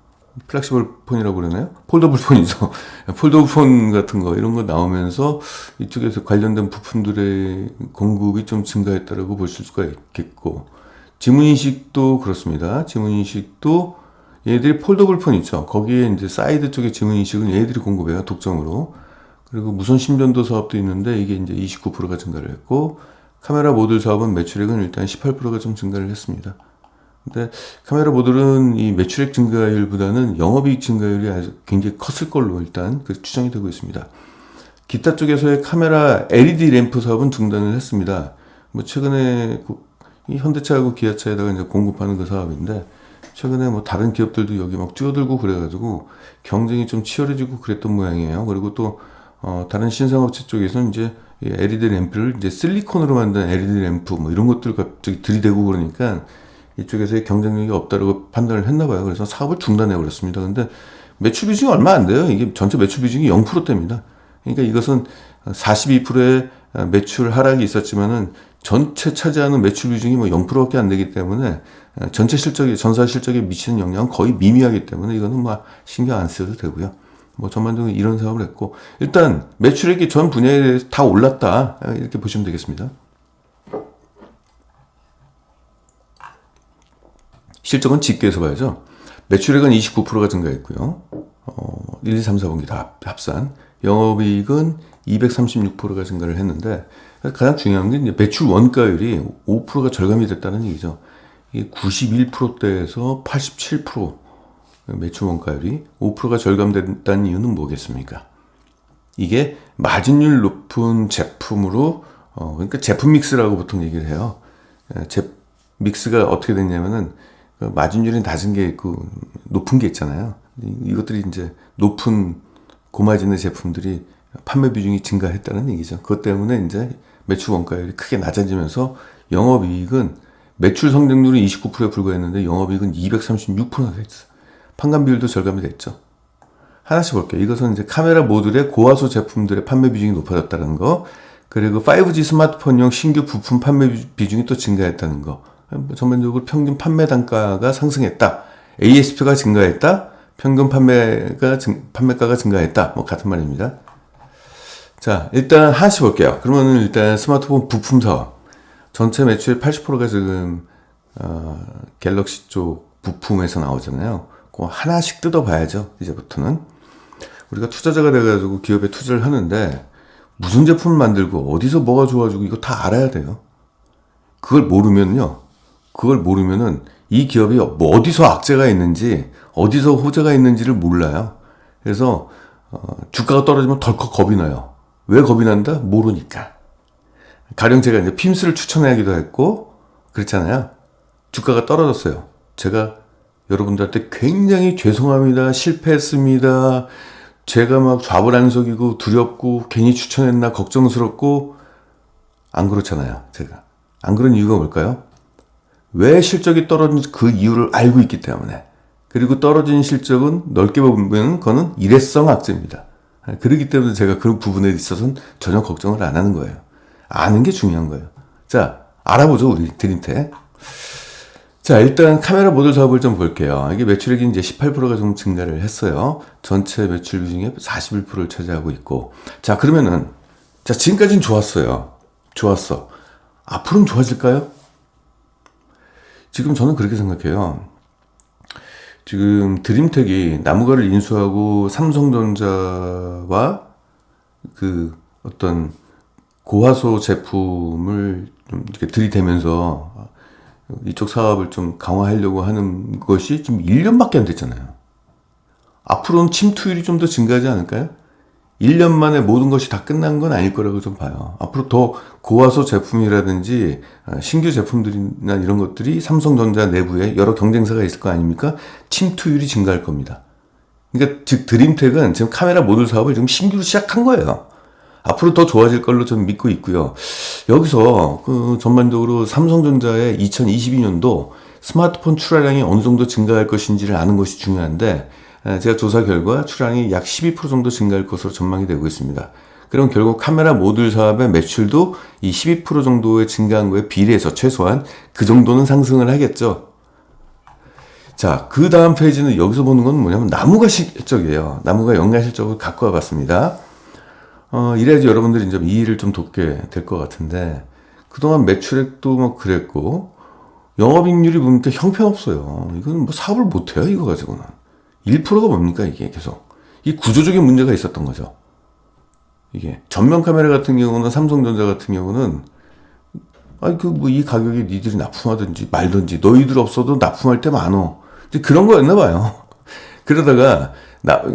플렉시블 폰이라고 그러나요? 폴더블 폰이죠. 폴더블 폰 같은 거 이런 거 나오면서 이쪽에서 관련된 부품들의 공급이 좀 증가했다라고 볼 수가 있겠고, 지문인식도 그렇습니다. 지문인식도 얘들이 폴더블 폰 있죠. 거기에 이제 사이드 쪽에 지문인식은 얘들이 공급해요, 독점으로. 그리고 무선 신변도 사업도 있는데 이게 이제 29%가 증가를 했고, 카메라 모듈 사업은 매출액은 일단 18%가 좀 증가를 했습니다. 근데 카메라 모듈은 이 매출액 증가율보다는 영업이익 증가율이 아주 굉장히 컸을 걸로 일단 그 추정이 되고 있습니다. 기타 쪽에서의 카메라 LED 램프 사업은 중단을 했습니다. 뭐 최근에 이 현대차하고 기아차에다가 이제 공급하는 그 사업인데 최근에 뭐 다른 기업들도 여기 막 뛰어들고 그래가지고 경쟁이 좀 치열해지고 그랬던 모양이에요. 그리고 또 다른 신상업체 쪽에서는 이제 LED 램프를 이제 실리콘으로 만든 LED 램프 뭐 이런 것들 갑자기 들이대고 그러니까 이쪽에서의 경쟁력이 없다고 판단을 했나 봐요. 그래서 사업을 중단해 버렸습니다. 근데 매출 비중이 얼마 안 돼요. 이게 전체 매출 비중이 0%대입니다. 그러니까 이것은 42%의 매출 하락이 있었지만은 전체 차지하는 매출 비중이 뭐 0%밖에 안 되기 때문에 전체 실적에, 전사 실적에 미치는 영향은 거의 미미하기 때문에 이거는 뭐 신경 안 써도 되고요. 뭐 전반적으로 이런 사업을 했고, 일단 매출액이 전 분야에 다 올랐다, 이렇게 보시면 되겠습니다. 실적은 집계해서 봐야죠. 매출액은 29%가 증가했고요. 1, 2, 3, 4분기 다 합산. 영업이익은 236%가 증가를 했는데, 가장 중요한 게 이제 매출 원가율이 5%가 절감이 됐다는 얘기죠. 이게 91%대에서 87% 매출 원가율이 5%가 절감됐다는 이유는 뭐겠습니까? 이게 마진율 높은 제품으로, 그러니까 제품 믹스라고 보통 얘기를 해요. 믹스가 어떻게 됐냐면은, 마진율이 낮은 게 있고 높은 게 있잖아요. 이것들이 이제 높은 고마진의 제품들이 판매 비중이 증가했다는 얘기죠. 그것 때문에 이제 매출 원가율이 크게 낮아지면서 영업이익은 매출 성장률은 29%에 불과했는데 영업이익은 236%가 됐어. 판관 비율도 절감이 됐죠. 하나씩 볼게요. 이것은 이제 카메라 모듈의 고화소 제품들의 판매 비중이 높아졌다는 거, 그리고 5G 스마트폰용 신규 부품 판매 비중이 또 증가했다는 거, 전반적으로 평균 판매 단가가 상승했다, ASP가 증가했다, 평균 판매가가 증가했다, 뭐 같은 말입니다. 자, 일단 하나씩 볼게요. 그러면은 일단 스마트폰 부품 사업 전체 매출의 80%가 지금 갤럭시 쪽 부품에서 나오잖아요. 그거 하나씩 뜯어봐야죠. 이제부터는 우리가 투자자가 돼가지고 기업에 투자를 하는데 무슨 제품을 만들고 어디서 뭐가 좋아지고 이거 다 알아야 돼요. 그걸 모르면은 이 기업이 뭐 어디서 악재가 있는지, 어디서 호재가 있는지를 몰라요. 그래서 주가가 떨어지면 덜컥 겁이 나요. 왜 겁이 난다? 모르니까. 가령 제가 이제 핌스를 추천하기도 했고 그렇잖아요. 주가가 떨어졌어요. 제가 여러분들한테 굉장히 죄송합니다, 실패했습니다, 제가 막 좌불안석이고 두렵고 괜히 추천했나 걱정스럽고, 안 그렇잖아요. 제가 안 그런 이유가 뭘까요? 왜 실적이 떨어진지 그 이유를 알고 있기 때문에. 그리고 떨어진 실적은 넓게 보면 그거는 일회성 악재입니다. 그렇기 때문에 제가 그런 부분에 있어서는 전혀 걱정을 안 하는 거예요. 아는 게 중요한 거예요. 자, 알아보죠, 우리 드림텍. 자, 일단 카메라 모듈 사업을 좀 볼게요. 이게 매출액이 이제 18%가 좀 증가를 했어요. 전체 매출 비중의 41%를 차지하고 있고. 자, 그러면은, 자, 지금까지는 좋았어요. 좋았어. 앞으로는 좋아질까요? 지금 저는 그렇게 생각해요. 지금 드림텍이 나무가를 인수하고 삼성전자와 그 어떤 고화소 제품을 좀 이렇게 들이대면서 이쪽 사업을 좀 강화하려고 하는 것이 지금 1년밖에 안 됐잖아요. 앞으로는 침투율이 좀 더 증가하지 않을까요? 1년 만에 모든 것이 다 끝난 건 아닐 거라고 좀 봐요. 앞으로 더 고화소 제품이라든지 신규 제품들이나 이런 것들이 삼성전자 내부에 여러 경쟁사가 있을 거 아닙니까? 침투율이 증가할 겁니다. 그러니까 즉 드림텍은 지금 카메라 모듈 사업을 지금 신규로 시작한 거예요. 앞으로 더 좋아질 걸로 저는 믿고 있고요. 여기서 그 전반적으로 삼성전자의 2022년도 스마트폰 출하량이 어느 정도 증가할 것인지를 아는 것이 중요한데, 제가 조사 결과 출하량이 약 12% 정도 증가할 것으로 전망이 되고 있습니다. 그럼 결국 카메라 모듈 사업의 매출도 이 12% 정도의 증가한 거에 비례해서 최소한 그 정도는 상승을 하겠죠. 자, 그 다음 페이지는 여기서 보는 건 뭐냐면 나무가 실적이에요. 나무가 연간 실적을 갖고 와봤습니다. 이래야지 여러분들이 이제 이해를 좀 돕게 될 것 같은데, 그동안 매출액도 뭐 그랬고, 영업이익률이 보니까 형편없어요. 이건 뭐 사업을 못해요, 이거 가지고는. 1%가 뭡니까, 이게 계속. 이 구조적인 문제가 있었던 거죠. 이게 전면 카메라 같은 경우는 삼성전자 같은 경우는 아니 그 뭐 이 가격에 니들이 납품하든지 말든지 너희들 없어도 납품할 때 많어. 이제 그런 거였나 봐요. 그러다가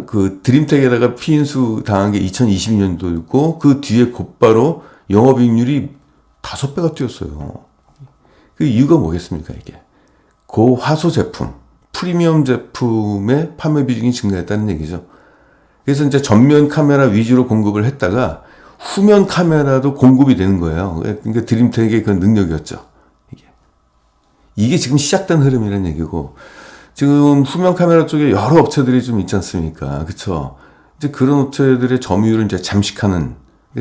그 드림텍에다가 피인수 당한 게 2022년도였고 그 뒤에 곧바로 영업이익률이 5배가 뛰었어요. 그 이유가 뭐겠습니까 이게? 고화소 제품, 프리미엄 제품의 판매 비중이 증가했다는 얘기죠. 그래서 이제 전면 카메라 위주로 공급을 했다가 후면 카메라도 공급이 되는 거예요. 그러니까 드림텍의 그 능력이었죠. 이게 지금 시작된 흐름이라는 얘기고, 지금 후면 카메라 쪽에 여러 업체들이 좀 있지 않습니까? 그쵸? 이제 그런 업체들의 점유율을 이제 잠식하는,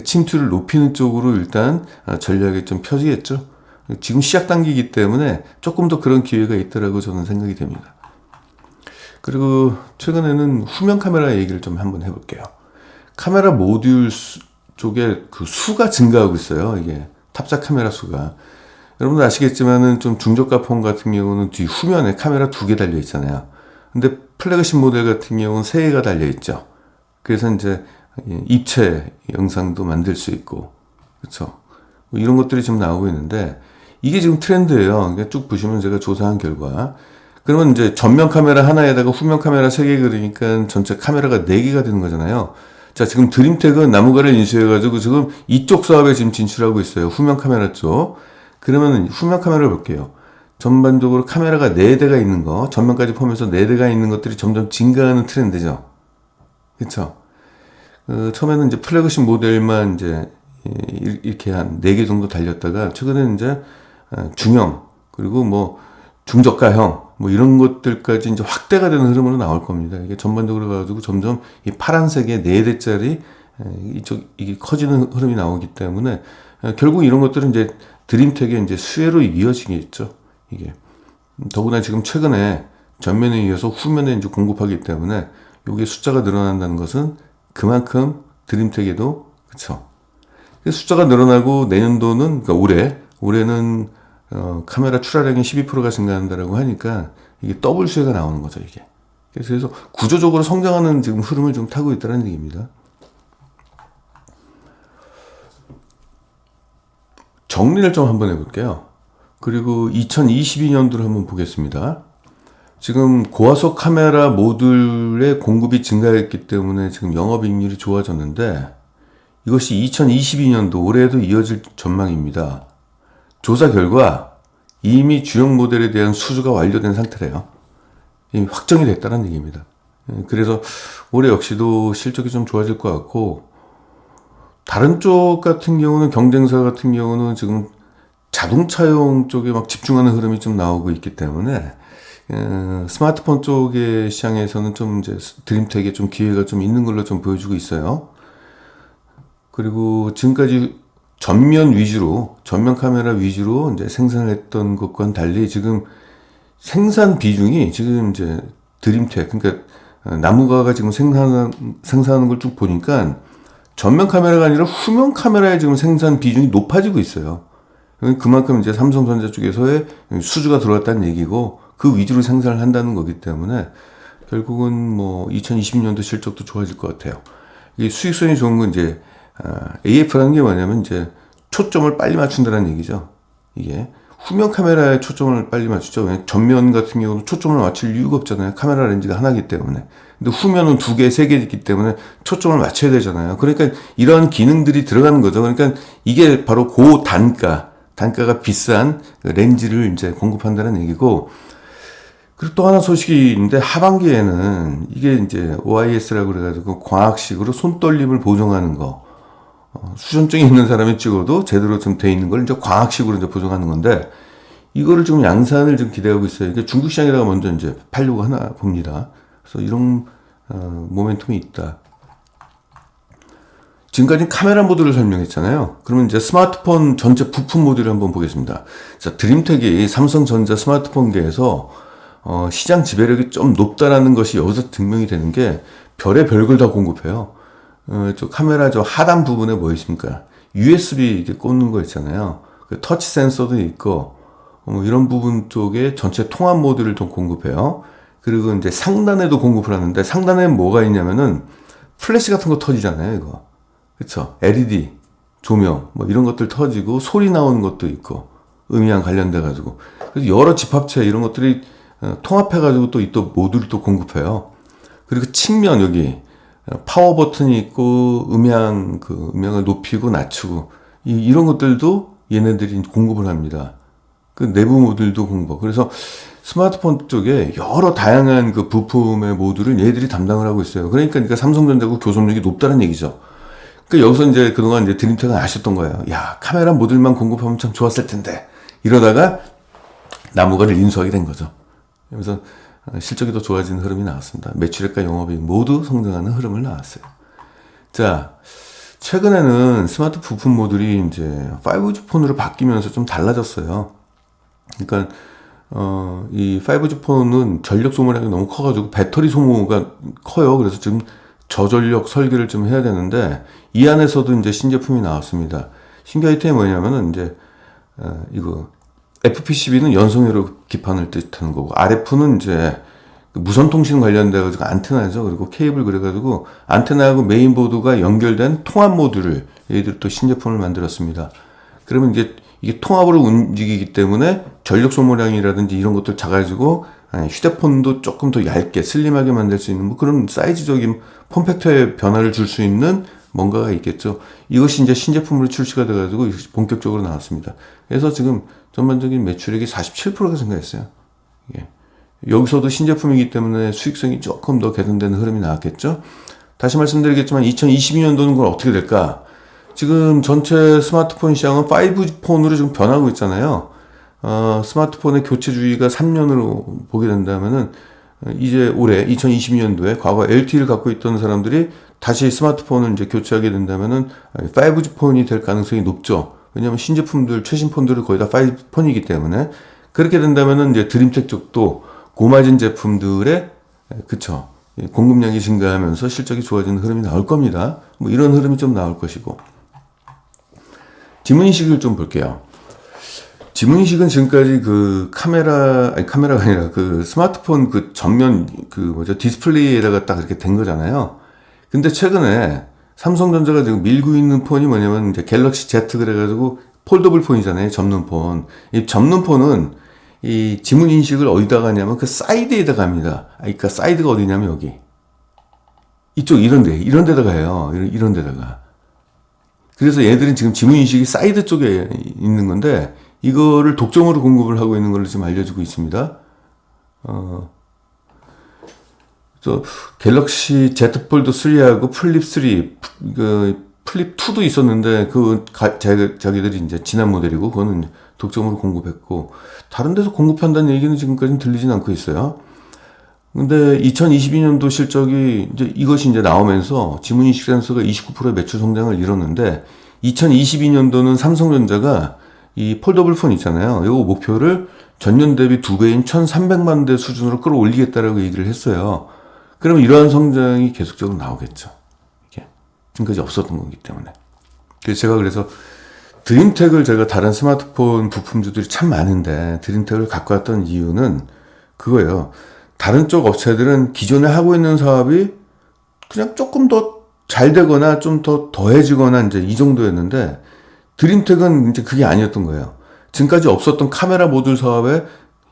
침투를 높이는 쪽으로 일단 전략이 좀 펴지겠죠? 지금 시작 단계이기 때문에 조금 더 그런 기회가 있다라고 저는 생각이 됩니다. 그리고 최근에는 후면 카메라 얘기를 좀 한번 해볼게요. 카메라 모듈 쪽에 그 수가 증가하고 있어요. 이게 탑재 카메라 수가. 여러분들 아시겠지만은 좀 중저가 폰 같은 경우는 뒤 후면에 카메라 2개 달려 있잖아요. 근데 플래그십 모델 같은 경우는 3개가 달려 있죠. 그래서 이제 입체 영상도 만들 수 있고, 그렇죠? 뭐 이런 것들이 지금 나오고 있는데 이게 지금 트렌드예요. 그러니까 쭉 보시면 제가 조사한 결과, 그러면 이제 전면 카메라 하나에다가 후면 카메라 3개 그러니까 전체 카메라가 4개가 되는 거잖아요. 자, 지금 드림텍은 나무가를 인수해가지고 지금 이쪽 사업에 지금 진출하고 있어요. 후면 카메라 쪽. 그러면 후면 카메라를 볼게요. 전반적으로 카메라가 4대가 있는 거, 전면까지 포함해서 4대가 있는 것들이 점점 증가하는 트렌드죠. 그쵸? 처음에는 이제 플래그십 모델만 이제 이렇게 한 4개 정도 달렸다가 최근에는 이제 중형, 그리고 뭐 중저가형, 뭐 이런 것들까지 이제 확대가 되는 흐름으로 나올 겁니다. 이게 전반적으로 가지고 점점 이 파란색의 4대짜리 이게 커지는 흐름이 나오기 때문에 결국 이런 것들은 이제 드림텍의 이제 수혜로 이어지겠죠. 이게 더구나 지금 최근에 전면에 이어서 후면에 이제 공급하기 때문에 이게 숫자가 늘어난다는 것은 그만큼 드림텍에도 그렇죠. 숫자가 늘어나고 내년도는 그러니까 올해는 카메라 출하량이 12%가 증가한다라고 하니까 이게 더블 수혜가 나오는 거죠, 이게. 그래서 구조적으로 성장하는 지금 흐름을 좀 타고 있다는 얘기입니다. 정리를 좀 한번 해볼게요. 그리고 2022년도를 한번 보겠습니다. 지금 고화소 카메라 모듈의 공급이 증가했기 때문에 지금 영업이익률이 좋아졌는데 이것이 2022년도 올해에도 이어질 전망입니다. 조사 결과 이미 주력 모델에 대한 수주가 완료된 상태래요. 이미 확정이 됐다는 얘기입니다. 그래서 올해 역시도 실적이 좀 좋아질 것 같고, 다른 쪽 같은 경우는 경쟁사 같은 경우는 지금 자동차용 쪽에 막 집중하는 흐름이 좀 나오고 있기 때문에 스마트폰 쪽의 시장에서는 좀 이제 드림텍에 좀 기회가 좀 있는 걸로 좀 보여주고 있어요. 그리고 지금까지 전면 카메라 위주로 이제 생산을 했던 것과는 달리 지금 생산 비중이 지금 이제 드림텍, 그러니까 나무가가 지금 생산하는 걸 쭉 보니까 전면 카메라가 아니라 후면 카메라의 지금 생산 비중이 높아지고 있어요. 그만큼 이제 삼성전자 쪽에서의 수주가 들어왔다는 얘기고 그 위주로 생산을 한다는 거기 때문에 결국은 뭐 2020년도 실적도 좋아질 것 같아요. 이 수익성이 좋은 건 이제 AF라는 게 뭐냐면 이제 초점을 빨리 맞춘다는 얘기죠. 이게 후면 카메라에 초점을 빨리 맞추죠. 전면 같은 경우는 초점을 맞출 이유가 없잖아요. 카메라 렌즈가 하나이기 때문에. 근데 후면은 2개, 3개 있기 때문에 초점을 맞춰야 되잖아요. 그러니까 이런 기능들이 들어가는 거죠. 그러니까 이게 바로 단가가 비싼 렌즈를 이제 공급한다는 얘기고, 그리고 또 하나 소식이 있는데 하반기에는 이게 이제 OIS라고 그래가지고 광학식으로 손떨림을 보정하는 거, 수전증이 있는 사람이 찍어도 제대로 좀 돼 있는 걸 이제 광학식으로 이제 보정하는 건데, 이거를 지금 양산을 좀 기대하고 있어요. 이게 중국 시장에다가 먼저 이제 팔려고 하나 봅니다. 그래서 이런 모멘텀이 있다. 지금까지 카메라 모듈을 설명했잖아요. 그러면 이제 스마트폰 전체 부품 모듈을 한번 보겠습니다. 자, 드림텍이 삼성전자 스마트폰계에서 시장 지배력이 좀 높다라는 것이 여기서 증명이 되는 게 별의 별걸 다 공급해요. 저 카메라 저 하단 부분에 뭐 있습니까? USB 이렇게 꽂는 거 있잖아요. 그 터치 센서도 있고, 이런 부분 쪽에 전체 통합 모듈을 좀 공급해요. 그리고 이제 상단에도 공급을 하는데, 상단에 뭐가 있냐면은 플래시 같은 거 터지잖아요, 이거. 그쵸? LED, 조명, 뭐 이런 것들 터지고, 소리 나오는 것도 있고, 음이랑 관련돼 가지고. 그래서 여러 집합체 이런 것들이 통합해 가지고 또 모듈을 또 공급해요. 그리고 측면 여기 파워 버튼이 있고 음향을 높이고 낮추고 이런 것들도 얘네들이 공급을 합니다. 그 내부 모듈도 공급. 그래서 스마트폰 쪽에 여러 다양한 그 부품의 모듈을 얘들이 담당을 하고 있어요. 그러니까 삼성전자고 교섭력이 높다는 얘기죠. 그러니까 여기서 이제 그동안 이제 드림텍은 아셨던 거예요. 야, 카메라 모듈만 공급하면 참 좋았을 텐데. 이러다가 나무가를 인수하게 된 거죠. 그래서 실적이 더 좋아지는 흐름이 나왔습니다. 매출액과 영업이익 모두 성장하는 흐름을 나왔어요. 자, 최근에는 스마트 부품 모듈이 이제 5G 폰으로 바뀌면서 좀 달라졌어요. 그러니까 이 5G 폰은 전력 소모량이 너무 커가지고 배터리 소모가 커요. 그래서 지금 저전력 설계를 좀 해야 되는데 이 안에서도 이제 신제품이 나왔습니다. 신규 아이템이 뭐냐면은 이제 이거 FPCB는 연성회로 기판을 뜻하는 거고 RF는 이제 무선 통신 관련돼 가지고 안테나죠. 그리고 케이블 그래가지고 안테나하고 메인보드가 연결된 통합 모듈을 얘들 또 신제품을 만들었습니다. 그러면 이제 이게 통합으로 움직이기 때문에 전력 소모량이라든지 이런 것들 작아지고 휴대폰도 조금 더 얇게 슬림하게 만들 수 있는 뭐 그런 사이즈적인 폼팩터의 변화를 줄 수 있는 뭔가가 있겠죠. 이것이 이제 신제품으로 출시가 돼가지고 본격적으로 나왔습니다. 그래서 지금 전반적인 매출액이 47%가 증가했어요. 예. 여기서도 신제품이기 때문에 수익성이 조금 더 개선되는 흐름이 나왔겠죠. 다시 말씀드리겠지만 2022년도는 그럼 어떻게 될까? 지금 전체 스마트폰 시장은 5G 폰으로 지금 변하고 있잖아요. 스마트폰의 교체 주기가 3년으로 보게 된다면은 이제 올해 2022년도에 과거 LTE를 갖고 있던 사람들이 다시 스마트폰을 이제 교체하게 된다면은 5G 폰이 될 가능성이 높죠. 왜냐하면 신제품들, 최신 폰들은 거의 다 5G 폰이기 때문에 그렇게 된다면은 이제 드림텍 쪽도 고마진 제품들의 그쵸 공급량이 증가하면서 실적이 좋아지는 흐름이 나올 겁니다. 뭐 이런 흐름이 좀 나올 것이고 지문인식을 좀 볼게요. 지문인식은 지금까지 그 카메라가 아니라 그 스마트폰 그 전면 디스플레이에다가 딱 이렇게 된 거잖아요. 근데 최근에 삼성전자가 지금 밀고 있는 폰이 뭐냐면 이제 갤럭시 Z 그래가지고 폴더블 폰이잖아요. 접는 폰. 이 접는 폰은 이 지문 인식을 어디다가 하냐면 그 사이드에다가 합니다. 그러니까 사이드가 어디냐면 여기. 이쪽 이런 데다가 해요. 이런 데다가. 그래서 얘들은 지금 지문 인식이 사이드 쪽에 있는 건데 이거를 독점으로 공급을 하고 있는 걸로 지금 알려지고 있습니다. 또 갤럭시 Z 폴드 3하고 플립 3, 플립 2도 있었는데 자기들이 이제 지난 모델이고 그거는 독점으로 공급했고 다른 데서 공급한다는 얘기는 지금까지는 들리진 않고 있어요. 근데 2022년도 실적이 이것이 이제 나오면서 지문인식 센서가 29%의 매출 성장을 이뤘는데 2022년도는 삼성전자가 이 폴더블 폰 있잖아요. 이거 목표를 전년 대비 2배인 1,300만 대 수준으로 끌어올리겠다라고 얘기를 했어요. 그러면 이러한 성장이 계속적으로 나오겠죠. 이게 지금까지 없었던 거기 때문에. 그래서 드림텍을 제가 다른 스마트폰 부품주들이 참 많은데 드림텍을 갖고 왔던 이유는 그거예요. 다른 쪽 업체들은 기존에 하고 있는 사업이 그냥 조금 더 잘 되거나 좀 더 더해지거나 이제 이 정도였는데 드림텍은 이제 그게 아니었던 거예요. 지금까지 없었던 카메라 모듈 사업에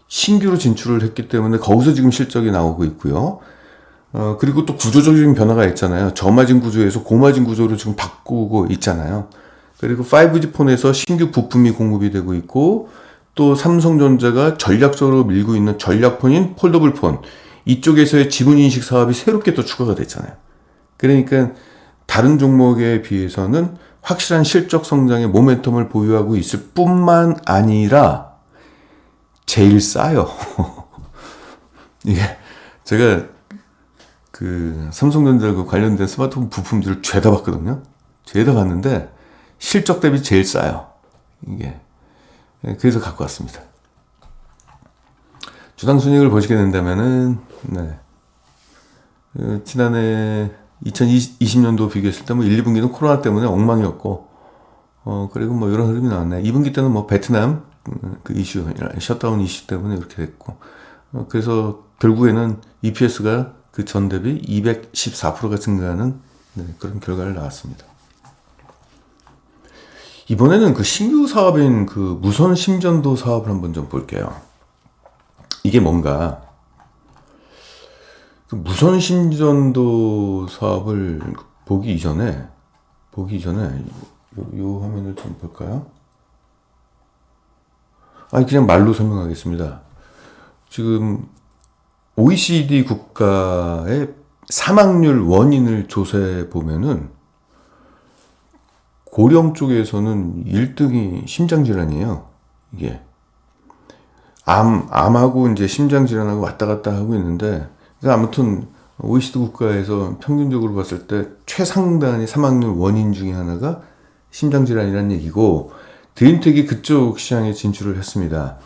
신규로 진출을 했기 때문에 거기서 지금 실적이 나오고 있고요. 그리고 또 구조적인 변화가 있잖아요. 저마진 구조에서 고마진 구조로 지금 바꾸고 있잖아요. 그리고 5G 폰에서 신규 부품이 공급이 되고 있고 또 삼성전자가 전략적으로 밀고 있는 전략폰인 폴더블 폰 이쪽에서의 지문인식 사업이 새롭게 또 추가가 됐잖아요. 그러니까 다른 종목에 비해서는 확실한 실적 성장의 모멘텀을 보유하고 있을 뿐만 아니라 제일 싸요. 이게 제가 그 삼성전자 관련된 스마트폰 부품들을 죄다 봤거든요. 죄다 봤는데 실적 대비 제일 싸요. 이게 그래서 갖고 왔습니다. 주당 순이익을 보시게 된다면은 지난해 2020년도 비교했을 때 뭐 1, 2분기는 코로나 때문에 엉망이었고 그리고 뭐 이런 흐름이 나왔네. 2분기 때는 뭐 베트남 그 이슈, 셧다운 이슈 때문에 이렇게 됐고 그래서 결국에는 EPS가 그 전 대비 214%가 증가하는 그런 결과를 나왔습니다. 이번에는 그 신규 사업인 그 무선 심전도 사업을 한번 좀 볼게요. 이게 뭔가 그 무선 심전도 사업을 보기 이전에 요 화면을 좀 볼까요? 아니 그냥 말로 설명하겠습니다. 지금 OECD 국가의 사망률 원인을 조사해 보면은 고령 쪽에서는 1등이 심장질환이에요. 이게 암하고 이제 심장질환하고 왔다 갔다 하고 있는데, 아무튼 OECD 국가에서 평균적으로 봤을 때 최상단의 사망률 원인 중에 하나가 심장질환이라는 얘기고, 드림텍이 그쪽 시장에 진출을 했습니다.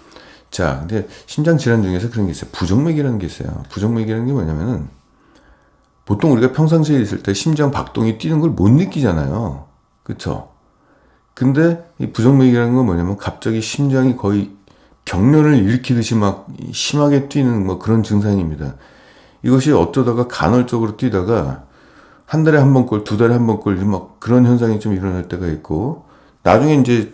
자, 근데 심장질환 중에서 그런 게 있어요. 부정맥이라는 게 있어요. 부정맥이라는 게 뭐냐면은 보통 우리가 평상시에 있을 때 심장 박동이 뛰는 걸 못 느끼잖아요. 그쵸? 근데 이 부정맥이라는 건 뭐냐면 갑자기 심장이 거의 경련을 일으키듯이 막 심하게 뛰는 뭐 그런 증상입니다. 이것이 어쩌다가 간헐적으로 뛰다가 한 달에 한 번꼴, 두 달에 한 번꼴 막 그런 현상이 좀 일어날 때가 있고, 나중에 이제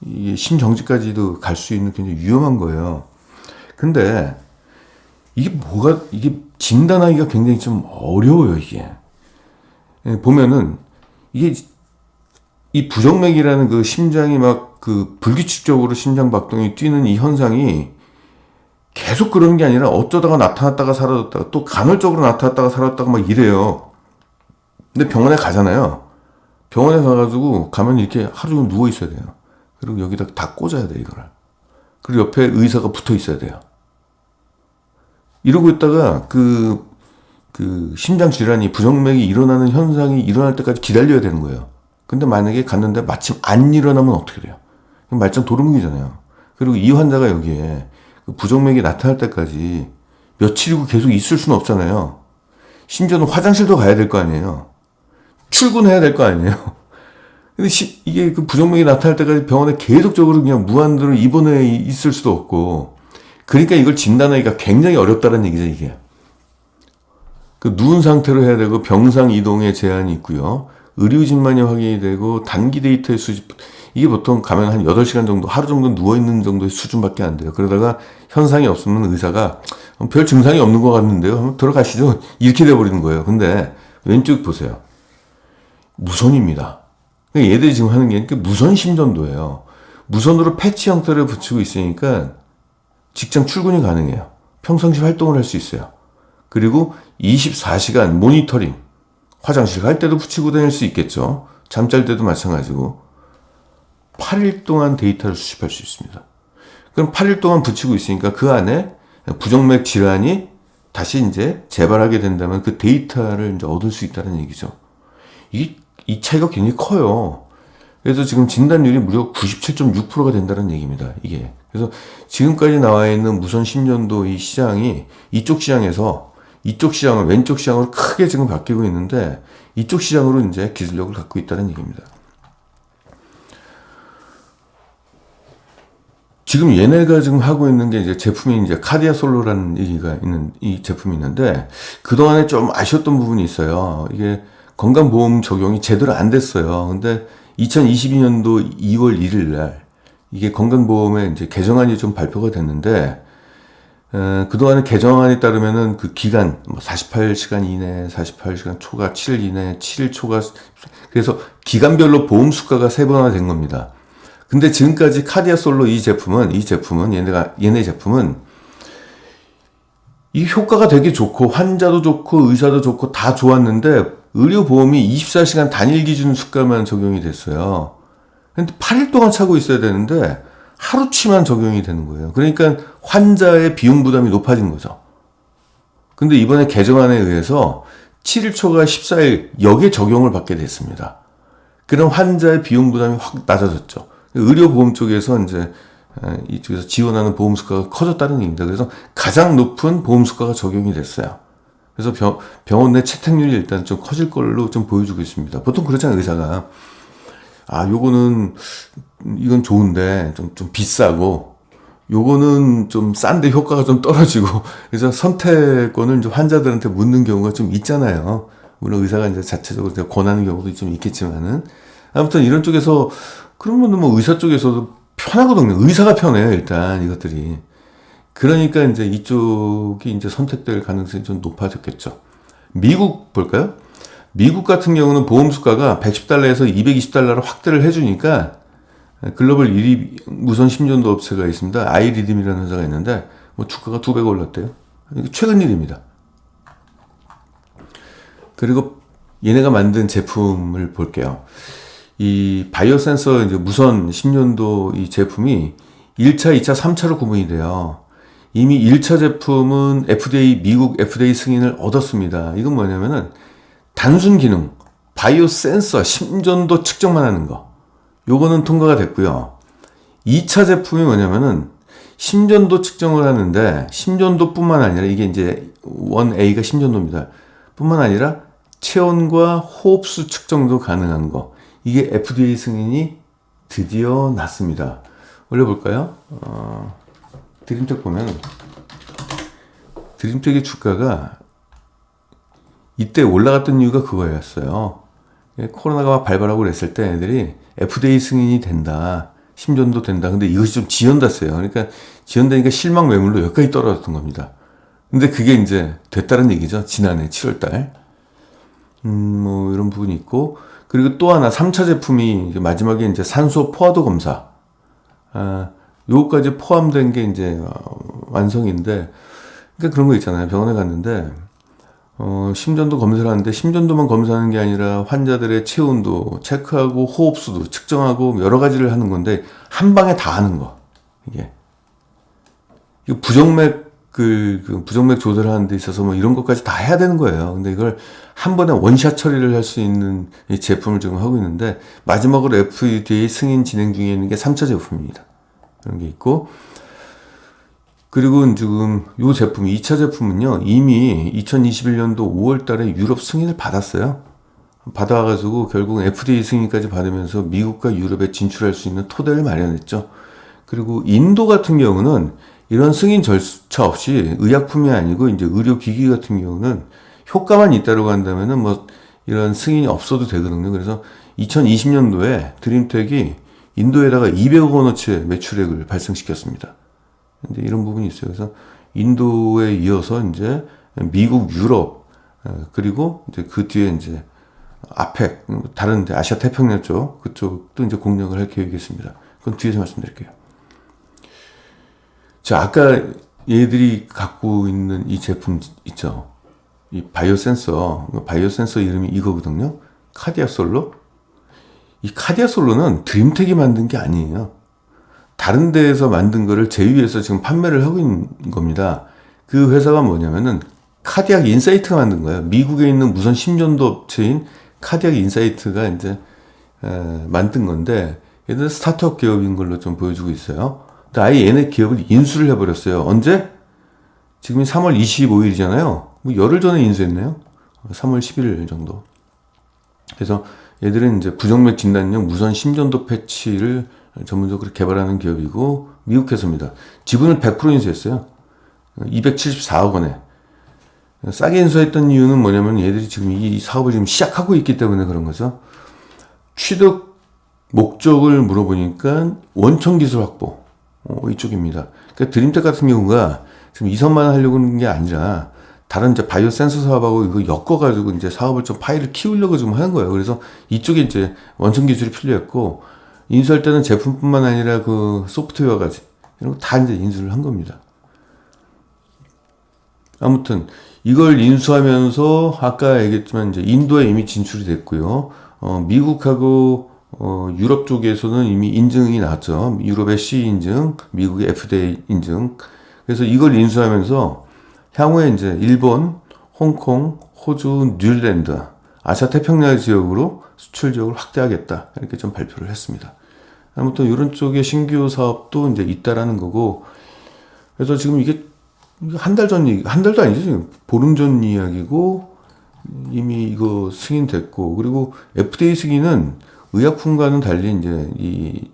이 심정지까지도 갈 수 있는 굉장히 위험한 거예요. 근데 이게 진단하기가 굉장히 좀 어려워요, 이게. 보면은 이게 이 부정맥이라는 그 심장이 막 그 불규칙적으로 심장 박동이 뛰는 이 현상이 계속 그러는 게 아니라 어쩌다가 나타났다가 사라졌다가 또 간헐적으로 나타났다가 사라졌다가 막 이래요. 근데 병원에 가잖아요. 병원에 가가지고 가면 이렇게 하루 종일 누워 있어야 돼요. 그리고 여기다 다 꽂아야 돼, 이거를. 그리고 옆에 의사가 붙어 있어야 돼요. 이러고 있다가 그 심장 질환이, 부정맥이 일어나는 현상이 일어날 때까지 기다려야 되는 거예요. 근데 만약에 갔는데 마침 안 일어나면 어떻게 돼요? 말짱 도루묵이잖아요. 그리고 이 환자가 여기에 그 부정맥이 나타날 때까지 며칠이고 계속 있을 수는 없잖아요. 심지어는 화장실도 가야 될 거 아니에요. 출근해야 될 거 아니에요. 근데 이게 그 부정맥이 나타날 때까지 병원에 계속적으로 그냥 무한대로 입원해 있을 수도 없고, 그러니까 이걸 진단하기가 굉장히 어렵다는 얘기죠, 이게. 그 누운 상태로 해야 되고 병상 이동에 제한이 있고요. 의료진만이 확인이 되고 단기 데이터의 수집, 이게 보통 가면 한 8시간 정도, 하루 정도 누워있는 정도의 수준밖에 안 돼요. 그러다가 현상이 없으면 의사가 별 증상이 없는 것 같는데요, 한번 들어가시죠, 이렇게 돼버리는 거예요. 근데 왼쪽 보세요. 무선입니다. 얘들이 지금 하는 게 무선 심전도예요. 무선으로 패치 형태를 붙이고 있으니까 직장 출근이 가능해요. 평상시 활동을 할 수 있어요. 그리고 24시간 모니터링, 화장실 갈 때도 붙이고 다닐 수 있겠죠. 잠잘 때도 마찬가지고 8일 동안 데이터를 수집할 수 있습니다. 그럼 8일 동안 붙이고 있으니까 그 안에 부정맥 질환이 다시 이제 재발하게 된다면 그 데이터를 이제 얻을 수 있다는 얘기죠. 이 차이가 굉장히 커요. 그래서 지금 진단율이 무려 97.6%가 된다는 얘기입니다, 이게. 그래서 지금까지 나와 있는 무선 심전도 이 시장이 이쪽 시장에서 이쪽 시장을 왼쪽 시장으로 크게 지금 바뀌고 있는데, 이쪽 시장으로 이제 기술력을 갖고 있다는 얘기입니다. 지금 얘네가 지금 하고 있는 게 이제 제품이 이제 카디아 솔로라는 얘기가 있는 이 제품이 있는데, 그동안에 좀 아쉬웠던 부분이 있어요. 이게 건강보험 적용이 제대로 안 됐어요. 근데 2022년도 2월 1일 날 이게 건강보험에 이제 개정안이 좀 발표가 됐는데, 그동안의 개정안에 따르면은 그 기간, 48시간 이내, 48시간 초과, 7일 이내, 7일 초과, 그래서 기간별로 보험 수가가 세분화된 겁니다. 근데 지금까지 카디아 솔로 이 제품은 얘네 제품은 이 효과가 되게 좋고, 환자도 좋고, 의사도 좋고, 다 좋았는데, 의료보험이 24시간 단일 기준 수가만 적용이 됐어요. 근데 8일 동안 차고 있어야 되는데, 하루치만 적용이 되는 거예요. 그러니까 환자의 비용 부담이 높아진 거죠. 근데 이번에 개정안에 의해서 7일 초과 14일 여기에 적용을 받게 됐습니다. 그럼 환자의 비용 부담이 확 낮아졌죠. 의료보험 쪽에서 이제 이쪽에서 지원하는 보험 수가가 커졌다는 얘기입니다. 그래서 가장 높은 보험 수가가 적용이 됐어요. 그래서 병원 내 채택률이 일단 좀 커질 걸로 좀 보여주고 있습니다. 보통 그렇잖아요, 의사가. 이건 좋은데 좀 비싸고, 요거는 좀 싼데 효과가 좀 떨어지고, 그래서 선택권을 좀 환자들한테 묻는 경우가 좀 있잖아요. 물론 의사가 이제 자체적으로 권하는 경우도 좀 있겠지만은, 아무튼 이런 쪽에서 그러면 뭐 의사 쪽에서도 편하거든요. 의사가 편해요, 일단 이것들이. 그러니까 이제 이쪽이 이제 선택될 가능성이 좀 높아졌겠죠. 미국 볼까요? 미국 같은 경우는 보험 수가가 110달러에서 220달러로 확대를 해주니까 글로벌 1위 무선 심전도 업체가 있습니다. 아이리듬이라는 회사가 있는데 뭐 주가가 2배가 올랐대요. 이게 최근 일입니다. 그리고 얘네가 만든 제품을 볼게요. 이 바이오 센서 이제 무선 심전도 이 제품이 1차, 2차, 3차로 구분이 돼요. 이미 1차 제품은 미국 FDA 승인을 얻었습니다. 이건 뭐냐면은 단순 기능, 바이오 센서, 심전도 측정만 하는 거. 요거는 통과가 됐고요. 2차 제품이 뭐냐면은 심전도 측정을 하는데 심전도뿐만 아니라 이게 이제 1A가 심전도입니다. 뿐만 아니라 체온과 호흡수 측정도 가능한 거. 이게 FDA 승인이 드디어 났습니다. 올려볼까요? 드림텍 보면 드림텍의 주가가 이때 올라갔던 이유가 그거였어요. 코로나가 막 발발하고 그랬을 때 애들이 FDA 승인이 된다. 심전도 된다. 근데 이것이 좀 지연됐어요. 그러니까 지연되니까 실망 매물로 여기까지 떨어졌던 겁니다. 근데 그게 이제 됐다는 얘기죠. 지난해 7월달. 뭐 이런 부분이 있고, 그리고 또 하나 3차 제품이 마지막에 이제 산소 포화도 검사. 요거까지 포함된 게 이제 완성인데, 그러니까 그런 거 있잖아요. 병원에 갔는데 심전도 검사를 하는데 심전도만 검사하는 게 아니라 환자들의 체온도 체크하고 호흡수도 측정하고 여러 가지를 하는 건데 한 방에 다 하는 거. 이게 부정맥 부정맥 조절하는 데 있어서 뭐 이런 것까지 다 해야 되는 거예요. 근데 이걸 한 번에 원샷 처리를 할 수 있는 이 제품을 지금 하고 있는데 마지막으로 FDA 승인 진행 중에 있는 게 3차 제품입니다. 그런 게 있고, 그리고 지금 이 제품 2차 제품은요 이미 2021년도 5월 달에 유럽 승인을 받았어요. 받아가지고 결국은 FDA 승인까지 받으면서 미국과 유럽에 진출할 수 있는 토대를 마련했죠. 그리고 인도 같은 경우는 이런 승인 절차 없이 의약품이 아니고 이제 의료기기 같은 경우는 효과만 있다고 한다면은 뭐 이런 승인이 없어도 되거든요. 그래서 2020년도에 드림텍이 인도에다가 200억 원어치의 매출액을 발생시켰습니다. 이제 이런 부분이 있어요. 그래서 인도에 이어서 이제 미국, 유럽, 그리고 이제 그 뒤에 이제 아펙, 다른 이제 아시아 태평양 쪽, 그쪽도 이제 공략을 할 계획이겠습니다. 그건 뒤에서 말씀드릴게요. 자, 아까 얘들이 갖고 있는 이 제품 있죠. 이 바이오 센서 이름이 이거거든요. 카디아 솔로. 이 카디아 솔로는 드림텍이 만든 게 아니에요. 다른 데에서 만든 거를 제휴해서 지금 판매를 하고 있는 겁니다. 그 회사가 뭐냐면은 카디악 인사이트가 만든 거예요. 미국에 있는 무선 심전도 업체인 카디악 인사이트가 이제 만든 건데 얘들 스타트업 기업인 걸로 좀 보여주고 있어요. 근데 아예 얘네 기업을 인수를 해버렸어요. 언제? 지금이 3월 25일이잖아요. 뭐 열흘 전에 인수했네요. 3월 11일 정도. 그래서 얘들은 이제 부정맥 진단용 무선 심전도 패치를 전문적으로 개발하는 기업이고 미국 회사입니다. 지분을 100% 인수했어요. 274억 원에. 싸게 인수했던 이유는 뭐냐면 얘들이 지금 이 사업을 지금 시작하고 있기 때문에 그런 거죠. 취득 목적을 물어보니까 원천 기술 확보. 이쪽입니다. 그러니까 드림텍 같은 경우가 지금 2선만 하려고 하는 게 아니라 다른 이제 바이오 센서 사업하고 이거 엮어가지고 이제 사업을 좀 파일을 키우려고 지금 하는 거예요. 그래서 이쪽에 이제 원천 기술이 필요했고, 인수할 때는 제품뿐만 아니라 그 소프트웨어까지 이런 거 다 이제 인수를 한 겁니다. 아무튼 이걸 인수하면서 아까 얘기했지만 이제 인도에 이미 진출이 됐고요. 미국하고 유럽 쪽에서는 이미 인증이 나왔죠. 유럽의 CE 인증, 미국의 FDA 인증. 그래서 이걸 인수하면서 향후에 이제 일본, 홍콩, 호주, 뉴질랜드, 아시아 태평양 지역으로 수출 지역을 확대하겠다. 이렇게 좀 발표를 했습니다. 아무튼 이런 쪽의 신규 사업도 이제 있다라는 거고, 그래서 지금 이게 한 달도 아니죠. 지금 보름 전 이야기고, 이미 이거 승인됐고, 그리고 FDA 승인은 의약품과는 달리 이제 이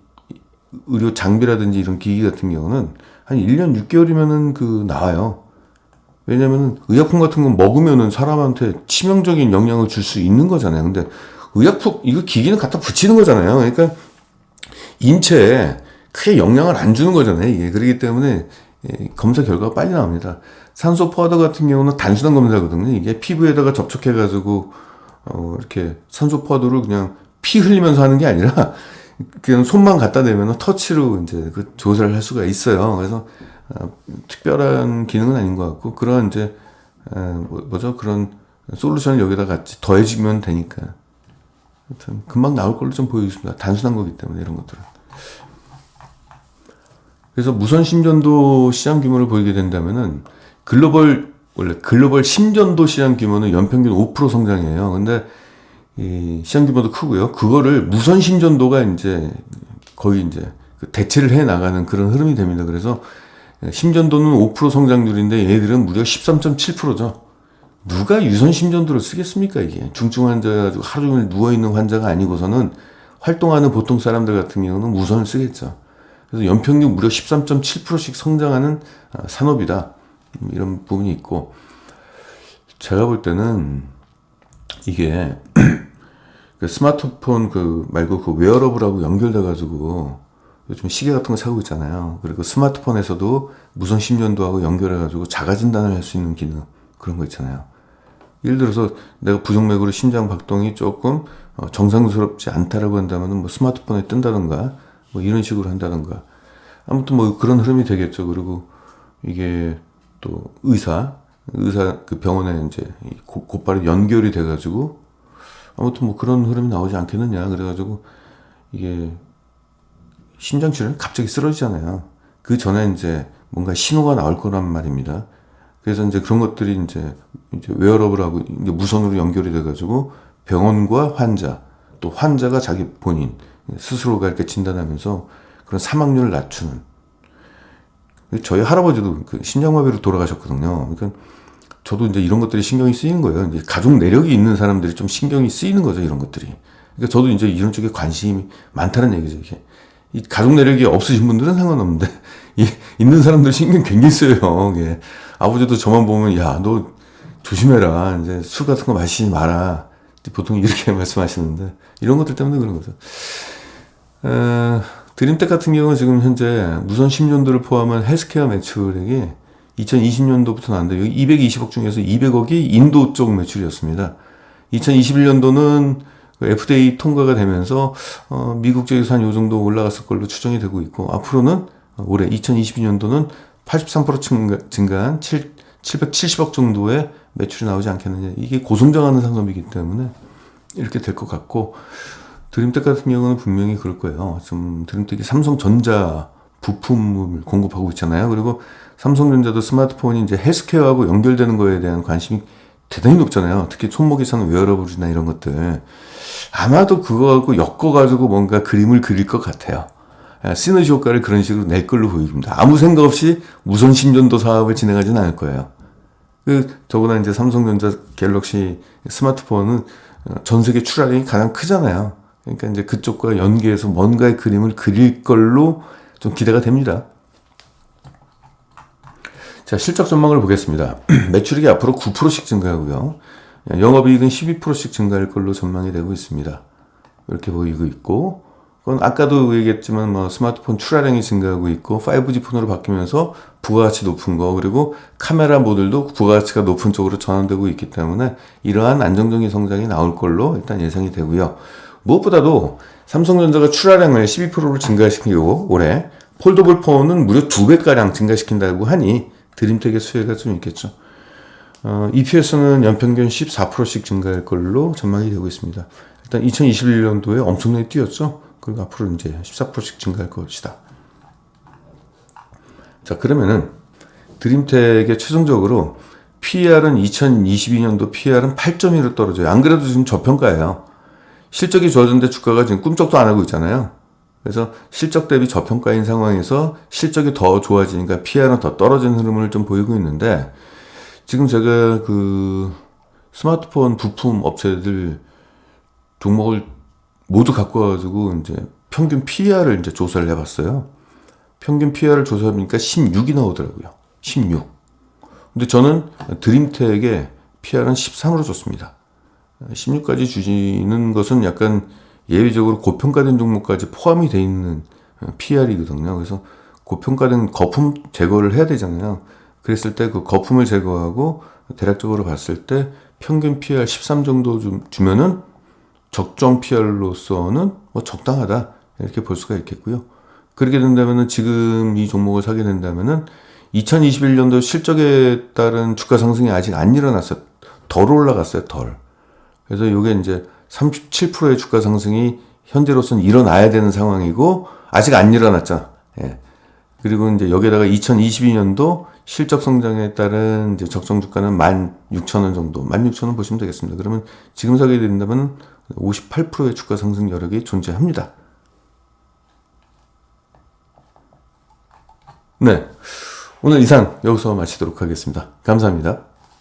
의료 장비라든지 이런 기기 같은 경우는 한 1년 6개월이면은 나와요. 왜냐면은 의약품 같은 건 먹으면은 사람한테 치명적인 영향을 줄 수 있는 거잖아요. 근데 의약품, 이거 기기는 갖다 붙이는 거잖아요. 그러니까 인체에 크게 영향을 안 주는 거잖아요, 이게. 그렇기 때문에 검사 결과가 빨리 나옵니다. 산소 포화도 같은 경우는 단순한 검사거든요. 이게 피부에다가 접촉해가지고 이렇게 산소 포화도를 그냥 피 흘리면서 하는 게 아니라 그냥 손만 갖다 대면 터치로 이제 그 조사를 할 수가 있어요. 그래서 특별한 기능은 아닌 것 같고, 그런 이제 그런 솔루션을 여기다 같이 더해주면 되니까 하여튼 금방 나올 걸로 좀 보여주십니다. 단순한 거기 때문에 이런 것들은. 그래서 무선 심전도 시장 규모를 보이게 된다면은 원래 글로벌 심전도 시장 규모는 연평균 5% 성장이에요. 근데 이 시장 규모도 크고요. 그거를 무선 심전도가 이제 거의 이제 대체를 해 나가는 그런 흐름이 됩니다. 그래서 심전도는 5% 성장률인데 얘들은 무려 13.7%죠. 누가 유선 심전도를 쓰겠습니까, 이게? 중증 환자가지고 하루 종일 누워있는 환자가 아니고서는 활동하는 보통 사람들 같은 경우는 무선을 쓰겠죠. 그래서 연평균 무려 13.7%씩 성장하는 산업이다. 이런 부분이 있고, 제가 볼 때는 이게 그 스마트폰 말고 그 웨어러블하고 연결돼가지고 요즘 시계 같은 거 사고 있잖아요. 그리고 스마트폰에서도 무선 심전도하고 연결해가지고 자가 진단을 할 수 있는 기능, 그런 거 있잖아요. 예를 들어서 내가 부정맥으로 심장 박동이 조금 정상스럽지 않다라고 한다면 뭐 스마트폰에 뜬다던가 뭐 이런 식으로 한다던가, 아무튼 뭐 그런 흐름이 되겠죠. 그리고 이게 또 의사 그 병원에 이제 곧바로 연결이 돼가지고 아무튼 뭐 그런 흐름이 나오지 않겠느냐. 그래가지고 이게 심장 출혈이 갑자기 쓰러지잖아요. 그 전에 이제 뭔가 신호가 나올 거란 말입니다. 그래서 이제 그런 것들이 이제 웨어러블하고 이제 무선으로 연결이 돼가지고 병원과 환자, 또 환자가 자기 본인 스스로가 이렇게 진단하면서 그런 사망률을 낮추는. 저희 할아버지도 그 심장마비로 돌아가셨거든요. 그러니까 저도 이제 이런 것들이 신경이 쓰이는 거예요. 이제 가족 내력이 있는 사람들이 좀 신경이 쓰이는 거죠, 이런 것들이. 그러니까 저도 이제 이런 쪽에 관심이 많다는 얘기죠, 이게. 이 가족 내력이 없으신 분들은 상관없는데, 있는 사람들 신경 굉장히 쓰여요. 이게. 아버지도 저만 보면, 야, 너 조심해라. 이제 술 같은 거 마시지 마라. 보통 이렇게 말씀하시는데, 이런 것들 때문에 그런 거죠. 드림텍 같은 경우는 지금 현재 무선 심전도를 포함한 헬스케어 매출액이 2020년도부터 나왔는데, 여기 220억 중에서 200억이 인도 쪽 매출이었습니다. 2021년도는 FDA 통과가 되면서 미국 쪽에서 한 요 정도 올라갔을 걸로 추정이 되고 있고, 앞으로는 올해 2022년도는 83% 증가한 770억 정도의 매출이 나오지 않겠느냐. 이게 고성장하는 산업이기 때문에 이렇게 될 것 같고, 드림텍 같은 경우는 분명히 그럴 거예요. 좀 드림텍이 삼성전자 부품을 공급하고 있잖아요. 그리고 삼성전자도 스마트폰이 이제 헬스케어하고 연결되는 거에 대한 관심이 대단히 높잖아요. 특히 손목에 사는 웨어러블이나 이런 것들. 아마도 그거 갖고 엮어가지고 뭔가 그림을 그릴 것 같아요. 시너지 효과를 그런 식으로 낼 걸로 보입니다. 아무 생각 없이 무선 심전도 사업을 진행하지는 않을 거예요. 더구나 이제 삼성전자 갤럭시 스마트폰은 전 세계 출하량이 가장 크잖아요. 그러니까 이제 그쪽과 연계해서 뭔가의 그림을 그릴 걸로 좀 기대가 됩니다. 자, 실적 전망을 보겠습니다. 매출액이 앞으로 9%씩 증가하고요. 영업이익은 12%씩 증가할 걸로 전망이 되고 있습니다. 이렇게 보이고 있고, 그건 아까도 얘기했지만 뭐 스마트폰 출하량이 증가하고 있고 5G 폰으로 바뀌면서 부가가치 높은 거, 그리고 카메라 모듈도 부가가치가 높은 쪽으로 전환되고 있기 때문에 이러한 안정적인 성장이 나올 걸로 일단 예상이 되고요. 무엇보다도 삼성전자가 출하량을 12%로 증가시키고 올해 폴더블 폰은 무려 2배가량 증가시킨다고 하니 드림텍의 수혜가 좀 있겠죠. EPS는 연평균 14%씩 증가할 걸로 전망이 되고 있습니다. 일단 2021년도에 엄청나게 뛰었죠. 그리고 앞으로 이제 14%씩 증가할 것이다. 자, 그러면은 드림텍의 최종적으로 PER은 2022년도 PER은 8.1로 떨어져요. 안 그래도 지금 저평가예요. 실적이 좋아졌는데 주가가 지금 꿈쩍도 안 하고 있잖아요. 그래서 실적 대비 저평가인 상황에서 실적이 더 좋아지니까 PER은 더 떨어지는 흐름을 좀 보이고 있는데, 지금 제가 그 스마트폰 부품 업체들 종목을 모두 갖고 와가지고 이제 평균 PER을 이제 조사를 해봤어요. 평균 PER을 조사해보니까 16이 나오더라고요. 16. 근데 저는 드림텍의 PER은 13으로 줬습니다. 16까지 주시는 것은 약간 예외적으로 고평가된 종목까지 포함이 돼 있는 PR이거든요. 그래서 고평가된 거품 제거를 해야 되잖아요. 그랬을 때 그 거품을 제거하고 대략적으로 봤을 때 평균 PR 13 정도 주면은 적정 PR로서는 뭐 적당하다 이렇게 볼 수가 있겠고요. 그렇게 된다면은 지금 이 종목을 사게 된다면은 2021년도 실적에 따른 주가 상승이 아직 안 일어났어요. 덜 올라갔어요, 덜. 그래서 이게 이제 37%의 주가 상승이 현재로서는 일어나야 되는 상황이고 아직 안 일어났죠. 예. 그리고 이제 여기에다가 2022년도 실적 성장에 따른 이제 적정 주가는 16,000원 정도, 16,000원 보시면 되겠습니다. 그러면 지금 사게 된다면 58%의 주가 상승 여력이 존재합니다. 네. 오늘 이상 여기서 마치도록 하겠습니다. 감사합니다.